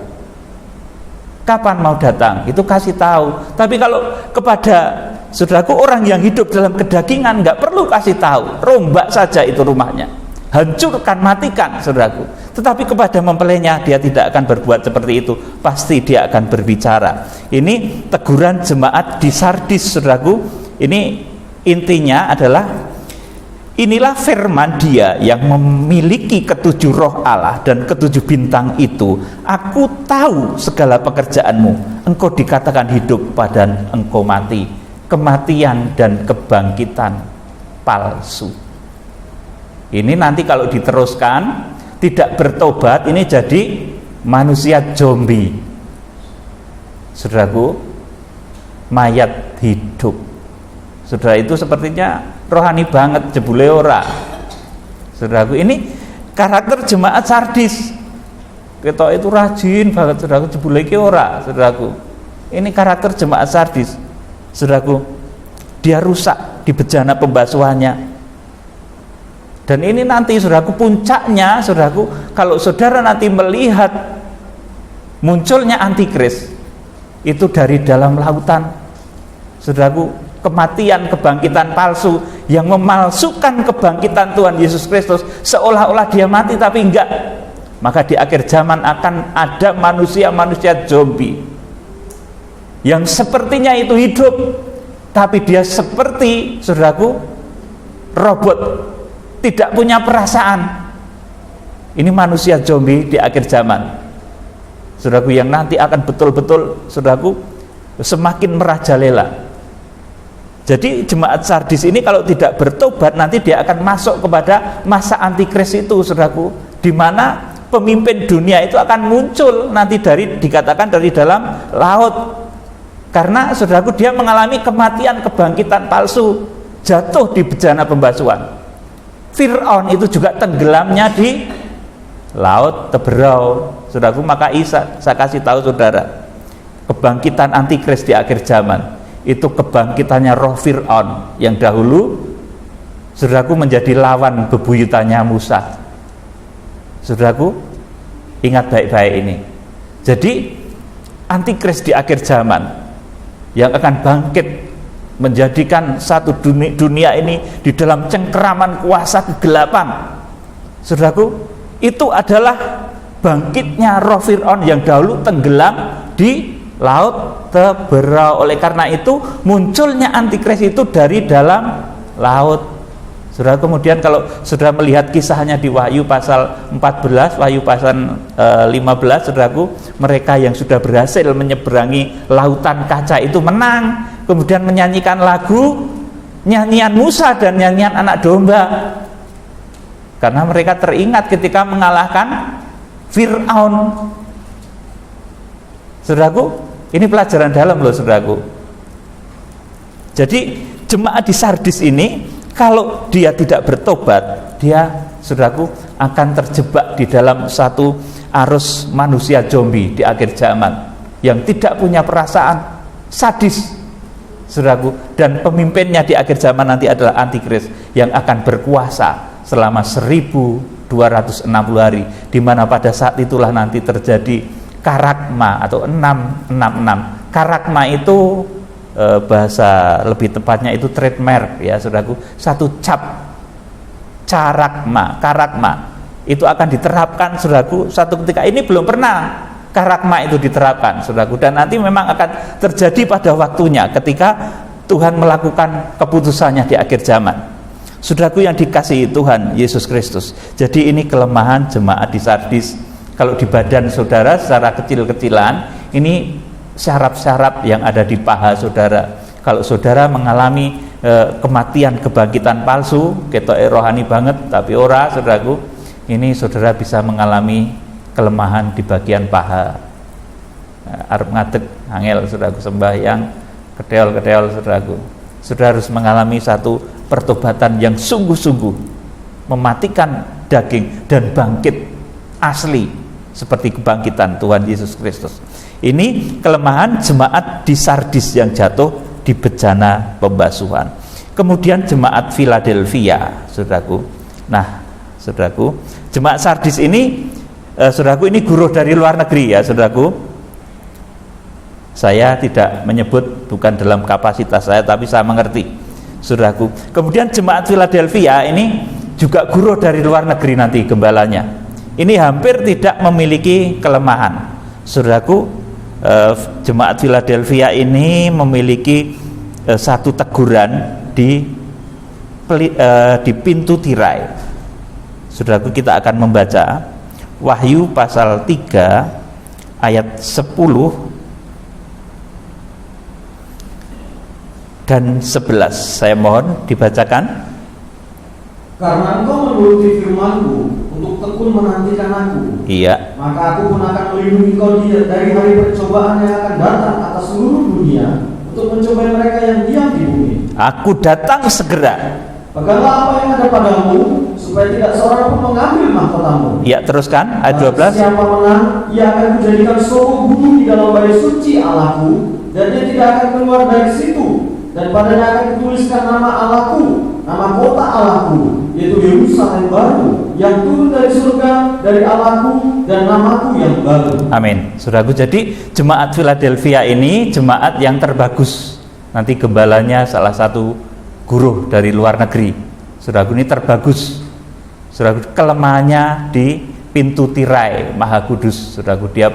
[SPEAKER 1] kapan mau datang, itu kasih tahu. Tapi kalau kepada saudaraku orang yang hidup dalam kedagingan nggak perlu kasih tahu, rombak saja itu rumahnya, hancurkan, matikan, saudaraku. Tetapi kepada mempelainya dia tidak akan berbuat seperti itu, pasti dia akan berbicara. Ini teguran jemaat di Sardis, saudaraku. Ini intinya adalah, inilah firman Dia yang memiliki ketujuh roh Allah dan ketujuh bintang itu. Aku tahu segala pekerjaanmu, engkau dikatakan hidup padahal engkau mati. Kematian dan kebangkitan palsu. Ini nanti kalau diteruskan, tidak bertobat, ini jadi manusia zombie, saudaraku, mayat hidup. Saudara, itu sepertinya rohani banget, jebule ora, saudaraku. Ini karakter jemaat Sardis. Kita itu rajin banget, saudaraku, jebule iki ora, saudaraku. Ini karakter jemaat Sardis, saudaraku. Dia rusak di bejana pembasuhannya. Dan ini nanti, saudaraku, puncaknya, saudaraku, kalau saudara nanti melihat munculnya antikris itu dari dalam lautan, saudaraku, kematian, kebangkitan palsu yang memalsukan kebangkitan Tuhan Yesus Kristus, seolah-olah dia mati tapi enggak. Maka di akhir zaman akan ada manusia-manusia zombie yang sepertinya itu hidup, tapi dia seperti, saudaraku, robot, tidak punya perasaan. Ini manusia zombie di akhir zaman, saudaraku, yang nanti akan betul-betul, saudaraku, semakin merajalela. Jadi jemaat Sardis ini kalau tidak bertobat, nanti dia akan masuk kepada masa antikris itu, saudaraku, di mana pemimpin dunia itu akan muncul nanti dikatakan dari dalam laut. Karena, saudaraku, dia mengalami kematian, kebangkitan palsu, jatuh di bejana pembasuhan. Fir'aun itu juga tenggelamnya di laut Teberau, saudaraku. Maka saya kasih tahu saudara, kebangkitan antikris di akhir zaman itu kebangkitannya roh Fir'aun yang dahulu, saudaraku, menjadi lawan bebuyutannya Musa. Saudaraku, ingat baik-baik ini. Jadi antikris di akhir zaman yang akan bangkit menjadikan satu dunia ini di dalam cengkeraman kuasa kegelapan, saudaraku, itu adalah bangkitnya roh Fir'aun yang dahulu tenggelam di laut Teberau. Oleh karena itu munculnya antikris itu dari dalam laut, saudara. Kemudian kalau saudara melihat kisahnya di Wahyu pasal 14, Wahyu pasal 15, saudaraku, mereka yang sudah berhasil menyeberangi lautan kaca itu menang, kemudian menyanyikan lagu, nyanyian Musa dan nyanyian anak domba, karena mereka teringat ketika mengalahkan Fir'aun. Saudaraku, ini pelajaran dalam loh, saudaraku. Jadi jemaat di Sardis ini, kalau dia tidak bertobat, dia, saudaraku, akan terjebak di dalam satu arus manusia zombie di akhir zaman yang tidak punya perasaan, sadis, saudaraku. Dan pemimpinnya di akhir zaman nanti adalah antikris yang akan berkuasa selama 1260 hari, di mana pada saat itulah nanti terjadi karakma atau 666. Karakma itu bahasa lebih tepatnya itu trademark, ya saudaraku, satu cap. Karakma itu akan diterapkan, saudaraku, satu ketika. Ini belum pernah karakma itu diterapkan, saudaraku, dan nanti memang akan terjadi pada waktunya ketika Tuhan melakukan keputusannya di akhir zaman, saudaraku yang dikasihi Tuhan Yesus Kristus. Jadi ini kelemahan jemaat di Sardis. Kalau di badan saudara secara kecil-kecilan, ini syaraf-syaraf yang ada di paha saudara. Kalau saudara mengalami kematian, kebangkitan palsu, ketoke rohani banget tapi ora, saudaraku, ini saudara bisa mengalami kelemahan di bagian paha. Arep ngadeg angel, saudaraku, sembahyang kedeol-kedeol, saudaraku. Saudara harus mengalami satu pertobatan yang sungguh-sungguh, mematikan daging dan bangkit asli seperti kebangkitan Tuhan Yesus Kristus. Ini kelemahan jemaat di Sardis yang jatuh di bejana pembasuhan. Kemudian jemaat Philadelphia, saudaraku. Nah, saudaraku, jemaat Sardis ini, saudaraku, ini guru dari luar negeri ya, saudaraku. Saya tidak menyebut, bukan dalam kapasitas saya, tapi saya mengerti, saudaraku. Kemudian jemaat Philadelphia ini juga guru dari luar negeri nanti gembalanya. Ini hampir tidak memiliki kelemahan, saudaraku. Jemaat Philadelphia ini memiliki satu teguran di pintu tirai. Saudaraku, kita akan membaca Wahyu pasal 3 ayat 10 dan 11. Saya mohon dibacakan.
[SPEAKER 2] Karena engkau menuruti firman-Ku untuk tekun menantikan Aku,
[SPEAKER 1] Iya.
[SPEAKER 2] maka Aku pun akan melindungi kau dari hari percobaan yang akan datang atas seluruh dunia untuk mencobai mereka yang diam di bumi.
[SPEAKER 1] Aku datang segera.
[SPEAKER 2] Peganglah apa yang ada padamu, supaya tidak seorang pun mengambil mahkotamu.
[SPEAKER 1] Ya, teruskan ayat 12.
[SPEAKER 2] Siapa menang, ia akan kujadikan suatu gunung di dalam bait suci Allahku, dan dia tidak akan keluar dari situ. Dan padanya akan dituliskan nama Allahku, nama kota Allahku, yaitu Yerusalem baru, yang turun dari surga dari Allahku, dan namaku yang baru.
[SPEAKER 1] Amin. Saudaraku, jadi jemaat Philadelphia ini jemaat yang terbagus. Nanti gembalanya salah satu guru dari luar negeri. Saudaraku, ini terbagus. Saudaraku, kelemahannya di pintu tirai Maha Kudus. Saudaraku, dia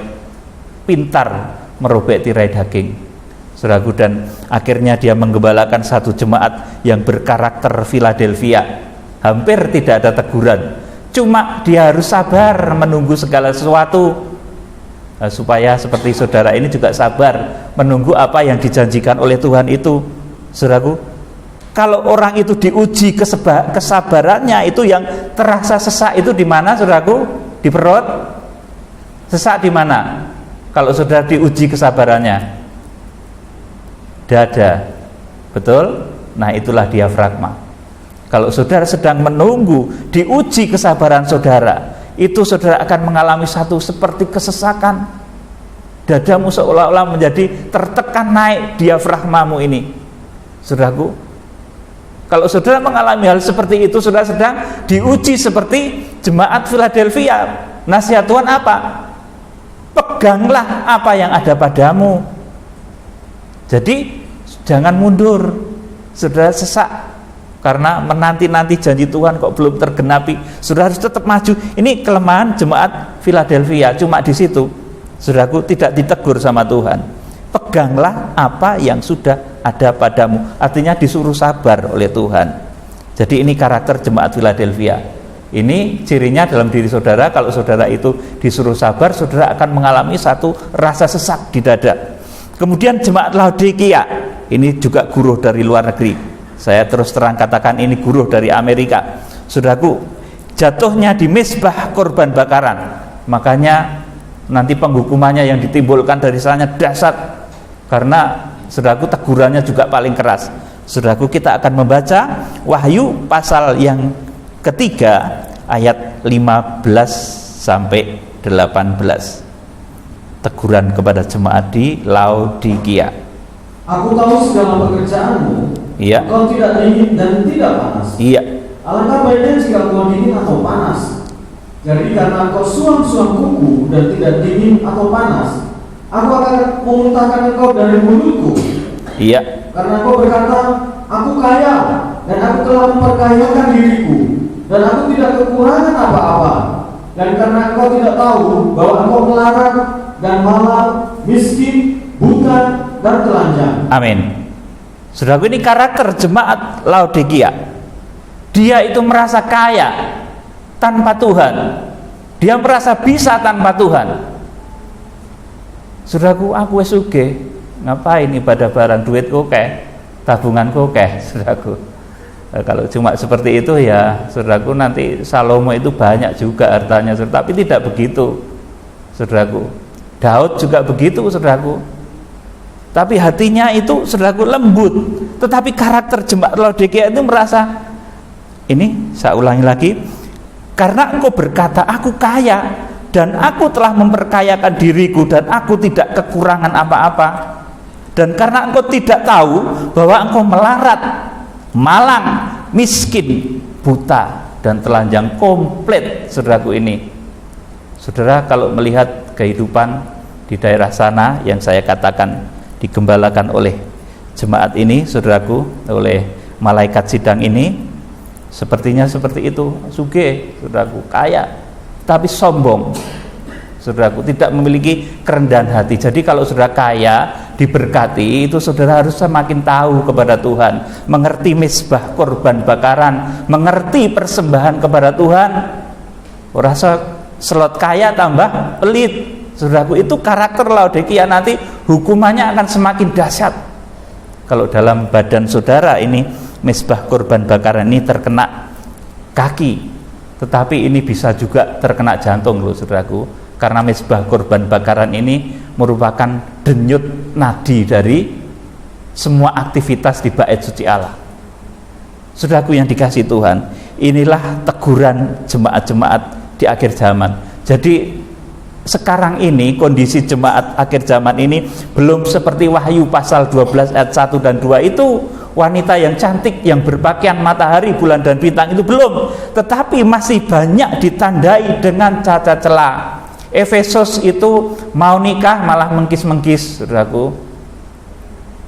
[SPEAKER 1] pintar merobek tirai daging. Saudaraku, dan akhirnya dia menggembalakan satu jemaat yang berkarakter Philadelphia. Hampir tidak ada teguran, cuma dia harus sabar menunggu segala sesuatu. Supaya seperti saudara ini juga sabar menunggu apa yang dijanjikan oleh Tuhan itu. Saudaraku, kalau orang itu diuji kesabarannya, itu yang terasa sesak itu di mana, saudaraku? Di perut. Sesak di mana? Kalau saudara diuji kesabarannya, dada, betul? Nah, itulah diafragma. Kalau saudara sedang menunggu diuji kesabaran saudara, itu saudara akan mengalami satu seperti kesesakan. Dadamu seolah-olah menjadi tertekan naik diafragmamu ini. Saudaraku, kalau saudara mengalami hal seperti itu, saudara sedang diuji seperti jemaat Philadelphia. Nasihat Tuhan apa? Peganglah apa yang ada padamu. Jadi jangan mundur, saudara sesak karena menanti-nanti janji Tuhan kok belum tergenapi. Saudara harus tetap maju. Ini kelemahan jemaat Philadelphia, cuma di situ. Saudaraku, tidak ditegur sama Tuhan. Peganglah apa yang sudah ada padamu. Artinya disuruh sabar oleh Tuhan. Jadi ini karakter jemaat Philadelphia. Ini cirinya dalam diri saudara. Kalau saudara itu disuruh sabar, saudara akan mengalami satu rasa sesak di dada. Kemudian jemaat Laodikia, ini juga guru dari luar negeri. Saya terus terang katakan ini guru dari Amerika. Saudaraku, jatuhnya di mezbah korban bakaran. Makanya nanti penghukumannya yang ditimbulkan dari sana dahsyat. Karena saudaraku, tegurannya juga paling keras. Saudaraku, kita akan membaca Wahyu pasal yang ketiga ayat 15 sampai 18. Teguran kepada jemaat di Laodikia.
[SPEAKER 2] Aku tahu segala pekerjaanmu.
[SPEAKER 1] Iya.
[SPEAKER 2] Kau tidak dingin dan tidak panas.
[SPEAKER 1] Iya.
[SPEAKER 2] Alangkah baiknya jika kau dingin atau panas. Jadi karena kau suam-suam kuku dan tidak dingin atau panas, aku akan memuntahkan engkau dari mulutku.
[SPEAKER 1] Iya.
[SPEAKER 2] Karena kau berkata, aku kaya dan aku telah memperkayakan diriku, dan aku tidak kekurangan apa-apa. Dan karena engkau tidak tahu bahwa engkau melarat dan malam, miskin, buta, dan telanjang. Amin.
[SPEAKER 1] Saudaraku, ini karakter jemaat Laodikia. Dia itu merasa kaya tanpa Tuhan. Dia merasa bisa tanpa Tuhan. Saudaraku, aku wis sugih, ngapain ibadah barang, duitku keh, tabunganku keh, saudaraku. Kalau cuma seperti itu ya, saudaraku, nanti Salomo itu banyak juga hartanya, tapi tidak begitu, saudaraku. Daud juga begitu, saudaraku. tapi hatinya itu saudaraku lembut. Tetapi karakter jemaat Laodikia itu merasa, ini saya ulangi lagi, karena engkau berkata aku kaya dan aku telah memperkayakan diriku dan aku tidak kekurangan apa-apa, dan karena engkau tidak tahu bahwa engkau melarat, malang, miskin, buta, dan telanjang, komplit saudaraku ini. Saudara, kalau melihat kehidupan di daerah sana yang saya katakan digembalakan oleh jemaat ini, saudaraku, oleh malaikat sidang ini, sepertinya seperti itu. Sugih, saudaraku, kaya tapi sombong, saudaraku, tidak memiliki kerendahan hati. Jadi kalau saudara kaya, diberkati, itu saudara harus semakin tahu kepada Tuhan, mengerti misbah korban bakaran, mengerti persembahan kepada Tuhan. Rasa selot kaya tambah pelit, saudaraku, itu karakter Laodikia. Nanti hukumannya akan semakin dahsyat. Kalau dalam badan saudara ini misbah korban bakaran ini terkena kaki, tetapi ini bisa juga terkena jantung loh saudaraku, karena misbah korban bakaran ini merupakan denyut nadi dari semua aktivitas di bait suci Allah. Saudaraku yang dikasihi Tuhan, inilah teguran jemaat-jemaat di akhir zaman. Jadi sekarang ini kondisi jemaat akhir zaman ini belum seperti Wahyu pasal 12 ayat 1 dan 2 itu, wanita yang cantik yang berpakaian matahari, bulan dan bintang, itu belum, tetapi masih banyak ditandai dengan cacat celah. Efesus itu mau nikah malah mengkis-mengkis, saudaraku.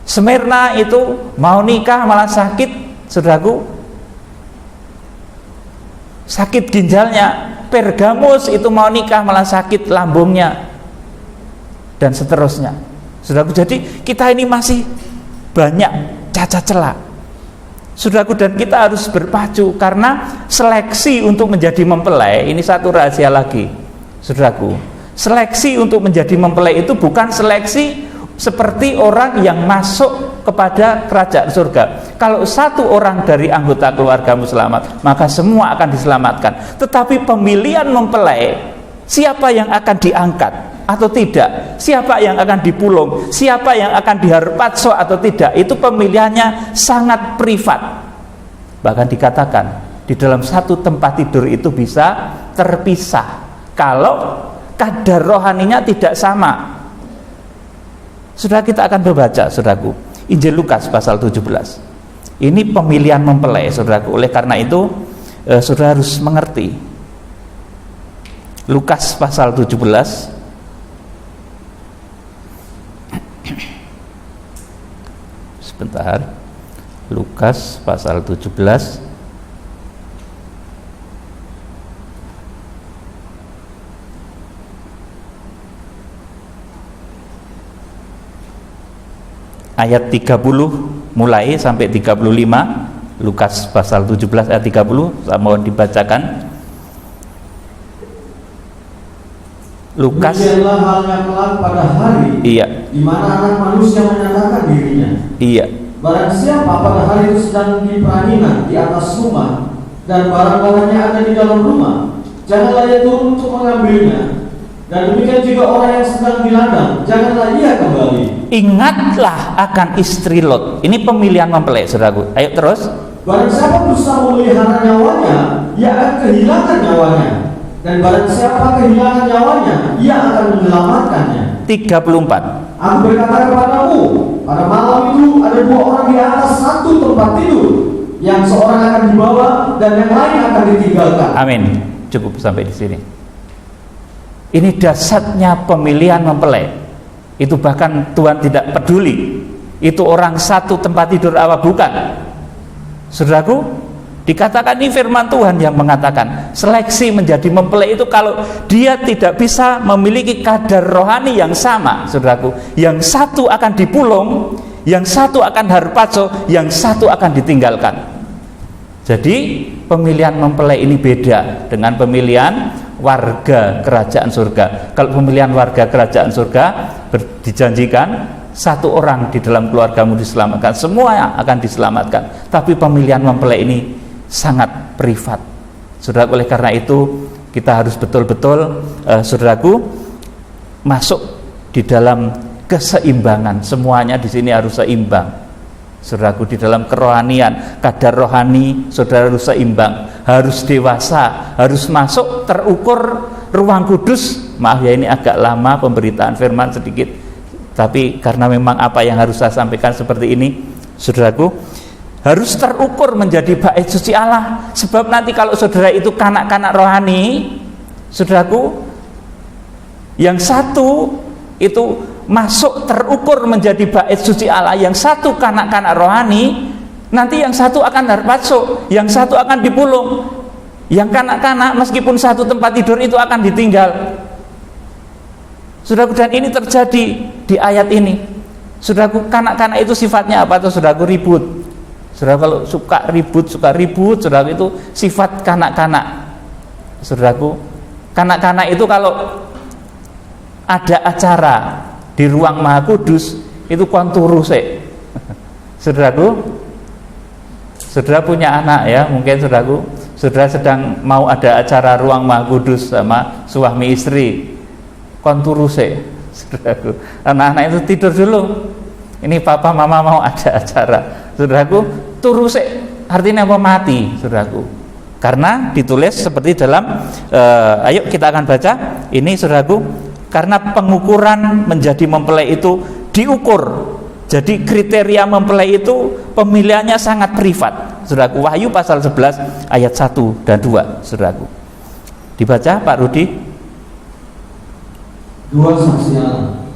[SPEAKER 1] Smyrna itu mau nikah malah sakit, saudaraku, sakit ginjalnya. Pergamus itu mau nikah malah sakit lambungnya, dan seterusnya, saudaraku. Jadi kita ini masih banyak cacat celah, saudaraku, dan kita harus berpacu, karena seleksi untuk menjadi mempelai ini satu rahasia lagi, saudaraku. Seleksi untuk menjadi mempelai itu bukan seleksi seperti orang yang masuk kepada kerajaan surga. Kalau satu orang dari anggota keluargamu selamat, maka semua akan diselamatkan. Tetapi pemilihan mempelai, siapa yang akan diangkat atau tidak, siapa yang akan dipulung, siapa yang akan diharpatso atau tidak, itu pemilihannya sangat privat. Bahkan dikatakan di dalam satu tempat tidur itu bisa terpisah kalau kadar rohaninya tidak sama. Sudah kita akan membaca, saudaraku, Injil Lukas pasal 17. Ini pemilihan mempelai, saudaraku. Oleh karena itu saudara harus mengerti. Lukas pasal 17. Sebentar. Lukas pasal 17 ayat 30 mulai sampai 35. Lukas pasal 17 ayat 30, saya mohon dibacakan. Lukas.
[SPEAKER 2] Demikianlah halnya kelak pada hari di mana anak manusia menyatakan dirinya. Barang siapa pada hari itu sedang di peranihan di atas rumah, dan barang-barangnya ada di dalam rumah, janganlah ia turun untuk mengambilnya. Dan demikian juga orang yang sedang di ladang, janganlah ia kembali.
[SPEAKER 1] Ingatlah akan istri Lot. Ini pemilihan mempelai, saudaraku. Ayo terus.
[SPEAKER 2] Barang siapa dusta memelihara nyawanya, ia akan kehilangan nyawanya. Dan barang siapa kehilangan nyawanya, ia akan menyelamatkannya. 34. Aku berkata kepadamu, pada malam itu ada dua orang di atas satu tempat tidur, yang seorang akan dibawa dan yang lain akan ditinggalkan.
[SPEAKER 1] Amin. Cukup sampai di sini. Ini dahsyatnya pemilihan mempelai. Itu bahkan Tuhan tidak peduli itu orang satu tempat tidur apa bukan. Saudaraku, dikatakan ini firman Tuhan yang mengatakan seleksi menjadi mempelai itu kalau dia tidak bisa memiliki kadar rohani yang sama, saudaraku. Yang satu akan dipulung, yang satu akan harpazo, yang satu akan ditinggalkan. Jadi pemilihan mempelai ini beda dengan pemilihan warga kerajaan surga. Kalau pemilihan warga kerajaan surga dijanjikan satu orang di dalam keluargamu diselamatkan, semua akan diselamatkan. Tapi pemilihan mempelai ini sangat privat, saudara. Oleh karena itu kita harus betul-betul saudaraku masuk di dalam keseimbangan. Semuanya di sini harus seimbang. Saudaraku, di dalam kerohanian, kadar rohani saudara harus seimbang, harus dewasa, harus masuk terukur ruang kudus. Maaf ya, ini agak lama pemberitaan firman sedikit, tapi karena memang apa yang harus saya sampaikan seperti ini, saudaraku, harus terukur menjadi bait suci Allah. Sebab nanti kalau saudara itu kanak-kanak rohani, saudaraku, yang satu itu masuk terukur menjadi bait suci Allah, yang satu kanak-kanak rohani, nanti yang satu akan masuk, yang satu akan dipulung, yang kanak-kanak meskipun satu tempat tidur itu akan ditinggal. Saudaraku, dan ini terjadi di ayat ini. Saudaraku, kanak-kanak itu sifatnya apa? Atau saudaraku, ribut. Saudaraku, kalau suka ribut, saudaraku, itu sifat kanak-kanak. Saudaraku, kanak-kanak itu kalau ada acara di ruang Maha Kudus itu konturu sih. Saudaraku, saudara punya anak ya, mungkin saudaraku, saudara sedang mau ada acara ruang Maha Kudus sama suami istri, konturu sih. Saudaraku, anak-anak itu tidur dulu. Ini papa mama mau ada acara. Saudaraku, turu sih, artinya apa? Mati, saudaraku. Karena ditulis seperti dalam ayo kita akan baca ini, saudaraku. Karena pengukuran menjadi mempelai itu diukur. Jadi kriteria mempelai itu pemilihannya sangat privat. Saudaraku, Wahyu pasal 11 ayat 1 dan 2, saudaraku. Dibaca Pak Rudi.
[SPEAKER 2] 2 saksi Allah.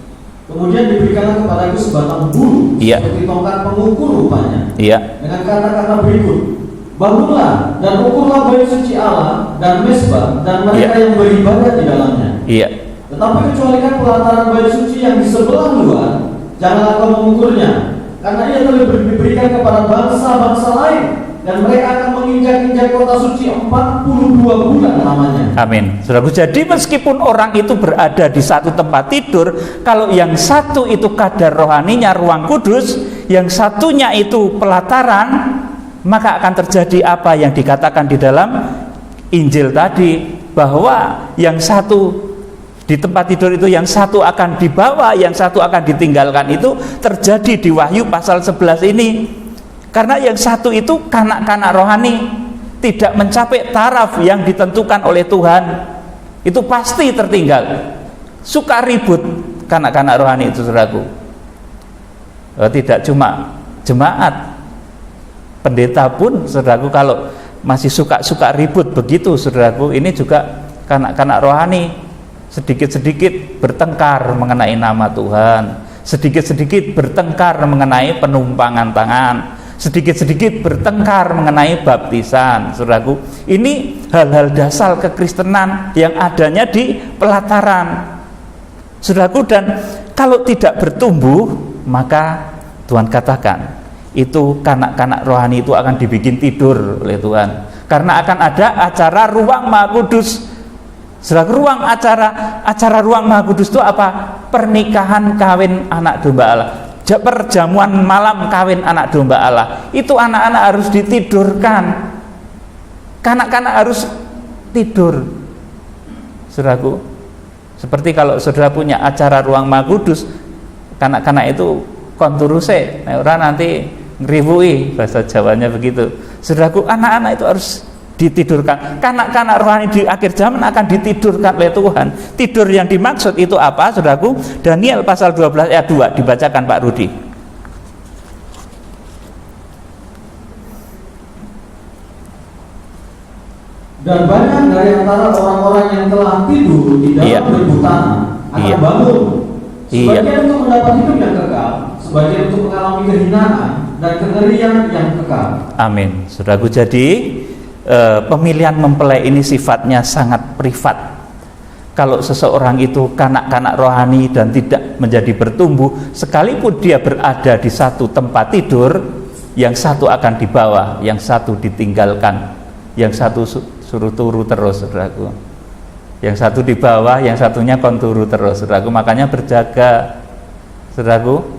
[SPEAKER 2] Kemudian diberikanlah kepadaku sebatang bulu, seperti tongkat pengukur rupanya. Dengan kata-kata berikut: bangunlah dan ukurlah bait suci Allah dan mezbah dan mereka yang beribadah di dalamnya. Tetapi kecualikan pelataran bait suci yang di sebelah luar, janganlah kau mengukurnya, karena ia telah diberikan kepada bangsa-bangsa lain, dan mereka akan menginjak-injak kota suci 42 bulan lamanya.
[SPEAKER 1] Amin. Saudaraku, jadi meskipun orang itu berada di satu tempat tidur, kalau yang satu itu kadar rohaninya ruang kudus, yang satunya itu pelataran, maka akan terjadi apa yang dikatakan di dalam Injil tadi, bahwa yang satu di tempat tidur itu, yang satu akan dibawa, yang satu akan ditinggalkan. Itu terjadi di Wahyu pasal 11 ini. Karena yang satu itu kanak-kanak rohani, tidak mencapai taraf yang ditentukan oleh Tuhan, itu pasti tertinggal. Suka ribut kanak-kanak rohani itu, saudaraku. Tidak cuma jemaat, pendeta pun, saudaraku, kalau masih suka ribut begitu, saudaraku, ini juga kanak-kanak rohani. Sedikit-sedikit bertengkar mengenai nama Tuhan, sedikit-sedikit bertengkar mengenai penumpangan tangan, sedikit-sedikit bertengkar mengenai baptisan. Saudaraku, ini hal-hal dasar kekristenan yang adanya di pelataran, saudaraku. Dan kalau tidak bertumbuh, maka Tuhan katakan itu kanak-kanak rohani itu akan dibikin tidur oleh Tuhan, karena akan ada acara ruang Maha Kudus. Saudara, ruang acara ruang Maha Kudus itu apa? Pernikahan kawin anak domba Allah, perjamuan malam kawin anak domba Allah. Itu anak-anak harus ditidurkan, kanak-kanak harus tidur. Saudaraku, seperti kalau saudara punya acara ruang Maha Kudus, kanak-kanak itu konturuse, orang nanti ngeriwui, bahasa Jawanya begitu. Saudaraku, anak-anak itu harus ditidurkan. Kanak-kanak rohani di akhir zaman akan ditidurkan oleh Tuhan. Tidur yang dimaksud itu apa, saudaraku? Daniel pasal 12 ayat 2, dibacakan Pak Rudi.
[SPEAKER 2] Dan banyak dari antara orang-orang yang telah tidur di dalam beribu tanah akan bangun, sebagian untuk mendapat hidup yang kekal, sebagian untuk mengalami kehinaan dan kengerian yang kekal. Amin.
[SPEAKER 1] Saudaraku, jadi pemilihan mempelai ini sifatnya sangat privat. Kalau seseorang itu kanak-kanak rohani dan tidak menjadi bertumbuh, sekalipun dia berada di satu tempat tidur, yang satu akan dibawa, yang satu ditinggalkan, yang satu suruh turu terus, saudaraku. Yang satu dibawa, yang satunya konturu terus, saudaraku. Makanya berjaga, saudaraku.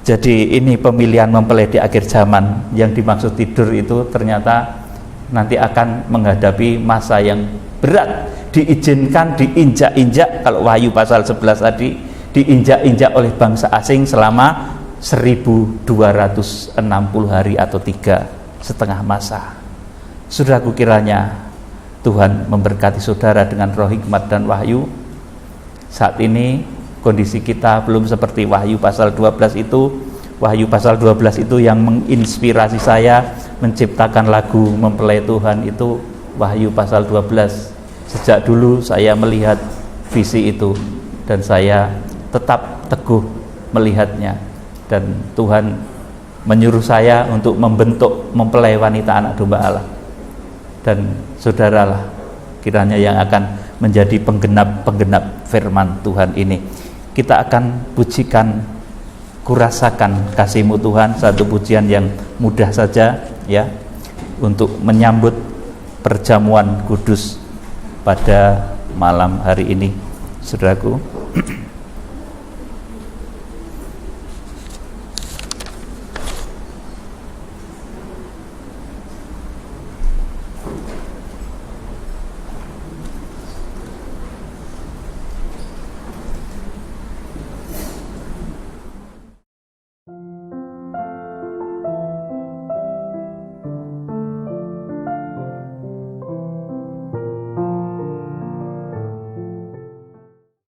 [SPEAKER 1] Jadi ini pemilihan mempelai di akhir zaman. Yang dimaksud tidur itu ternyata nanti akan menghadapi masa yang berat, diizinkan diinjak-injak. Kalau Wahyu pasal 11 tadi diinjak-injak oleh bangsa asing selama 1260 hari atau 3,5 masa. Saudaraku, kiranya Tuhan memberkati saudara dengan roh hikmat dan wahyu. Saat ini kondisi kita belum seperti Wahyu pasal 12 itu. Wahyu pasal 12 itu yang menginspirasi saya menciptakan lagu mempelai Tuhan, itu Wahyu pasal 12. Sejak dulu saya melihat visi itu dan saya tetap teguh melihatnya, dan Tuhan menyuruh saya untuk membentuk mempelai wanita anak domba Allah. Dan saudaralah kiranya yang akan menjadi penggenap firman Tuhan ini. Kita akan pujikan Kurasakan Kasih-Mu Tuhan, satu pujian yang mudah saja ya, untuk menyambut perjamuan kudus pada malam hari ini. Saudaraku,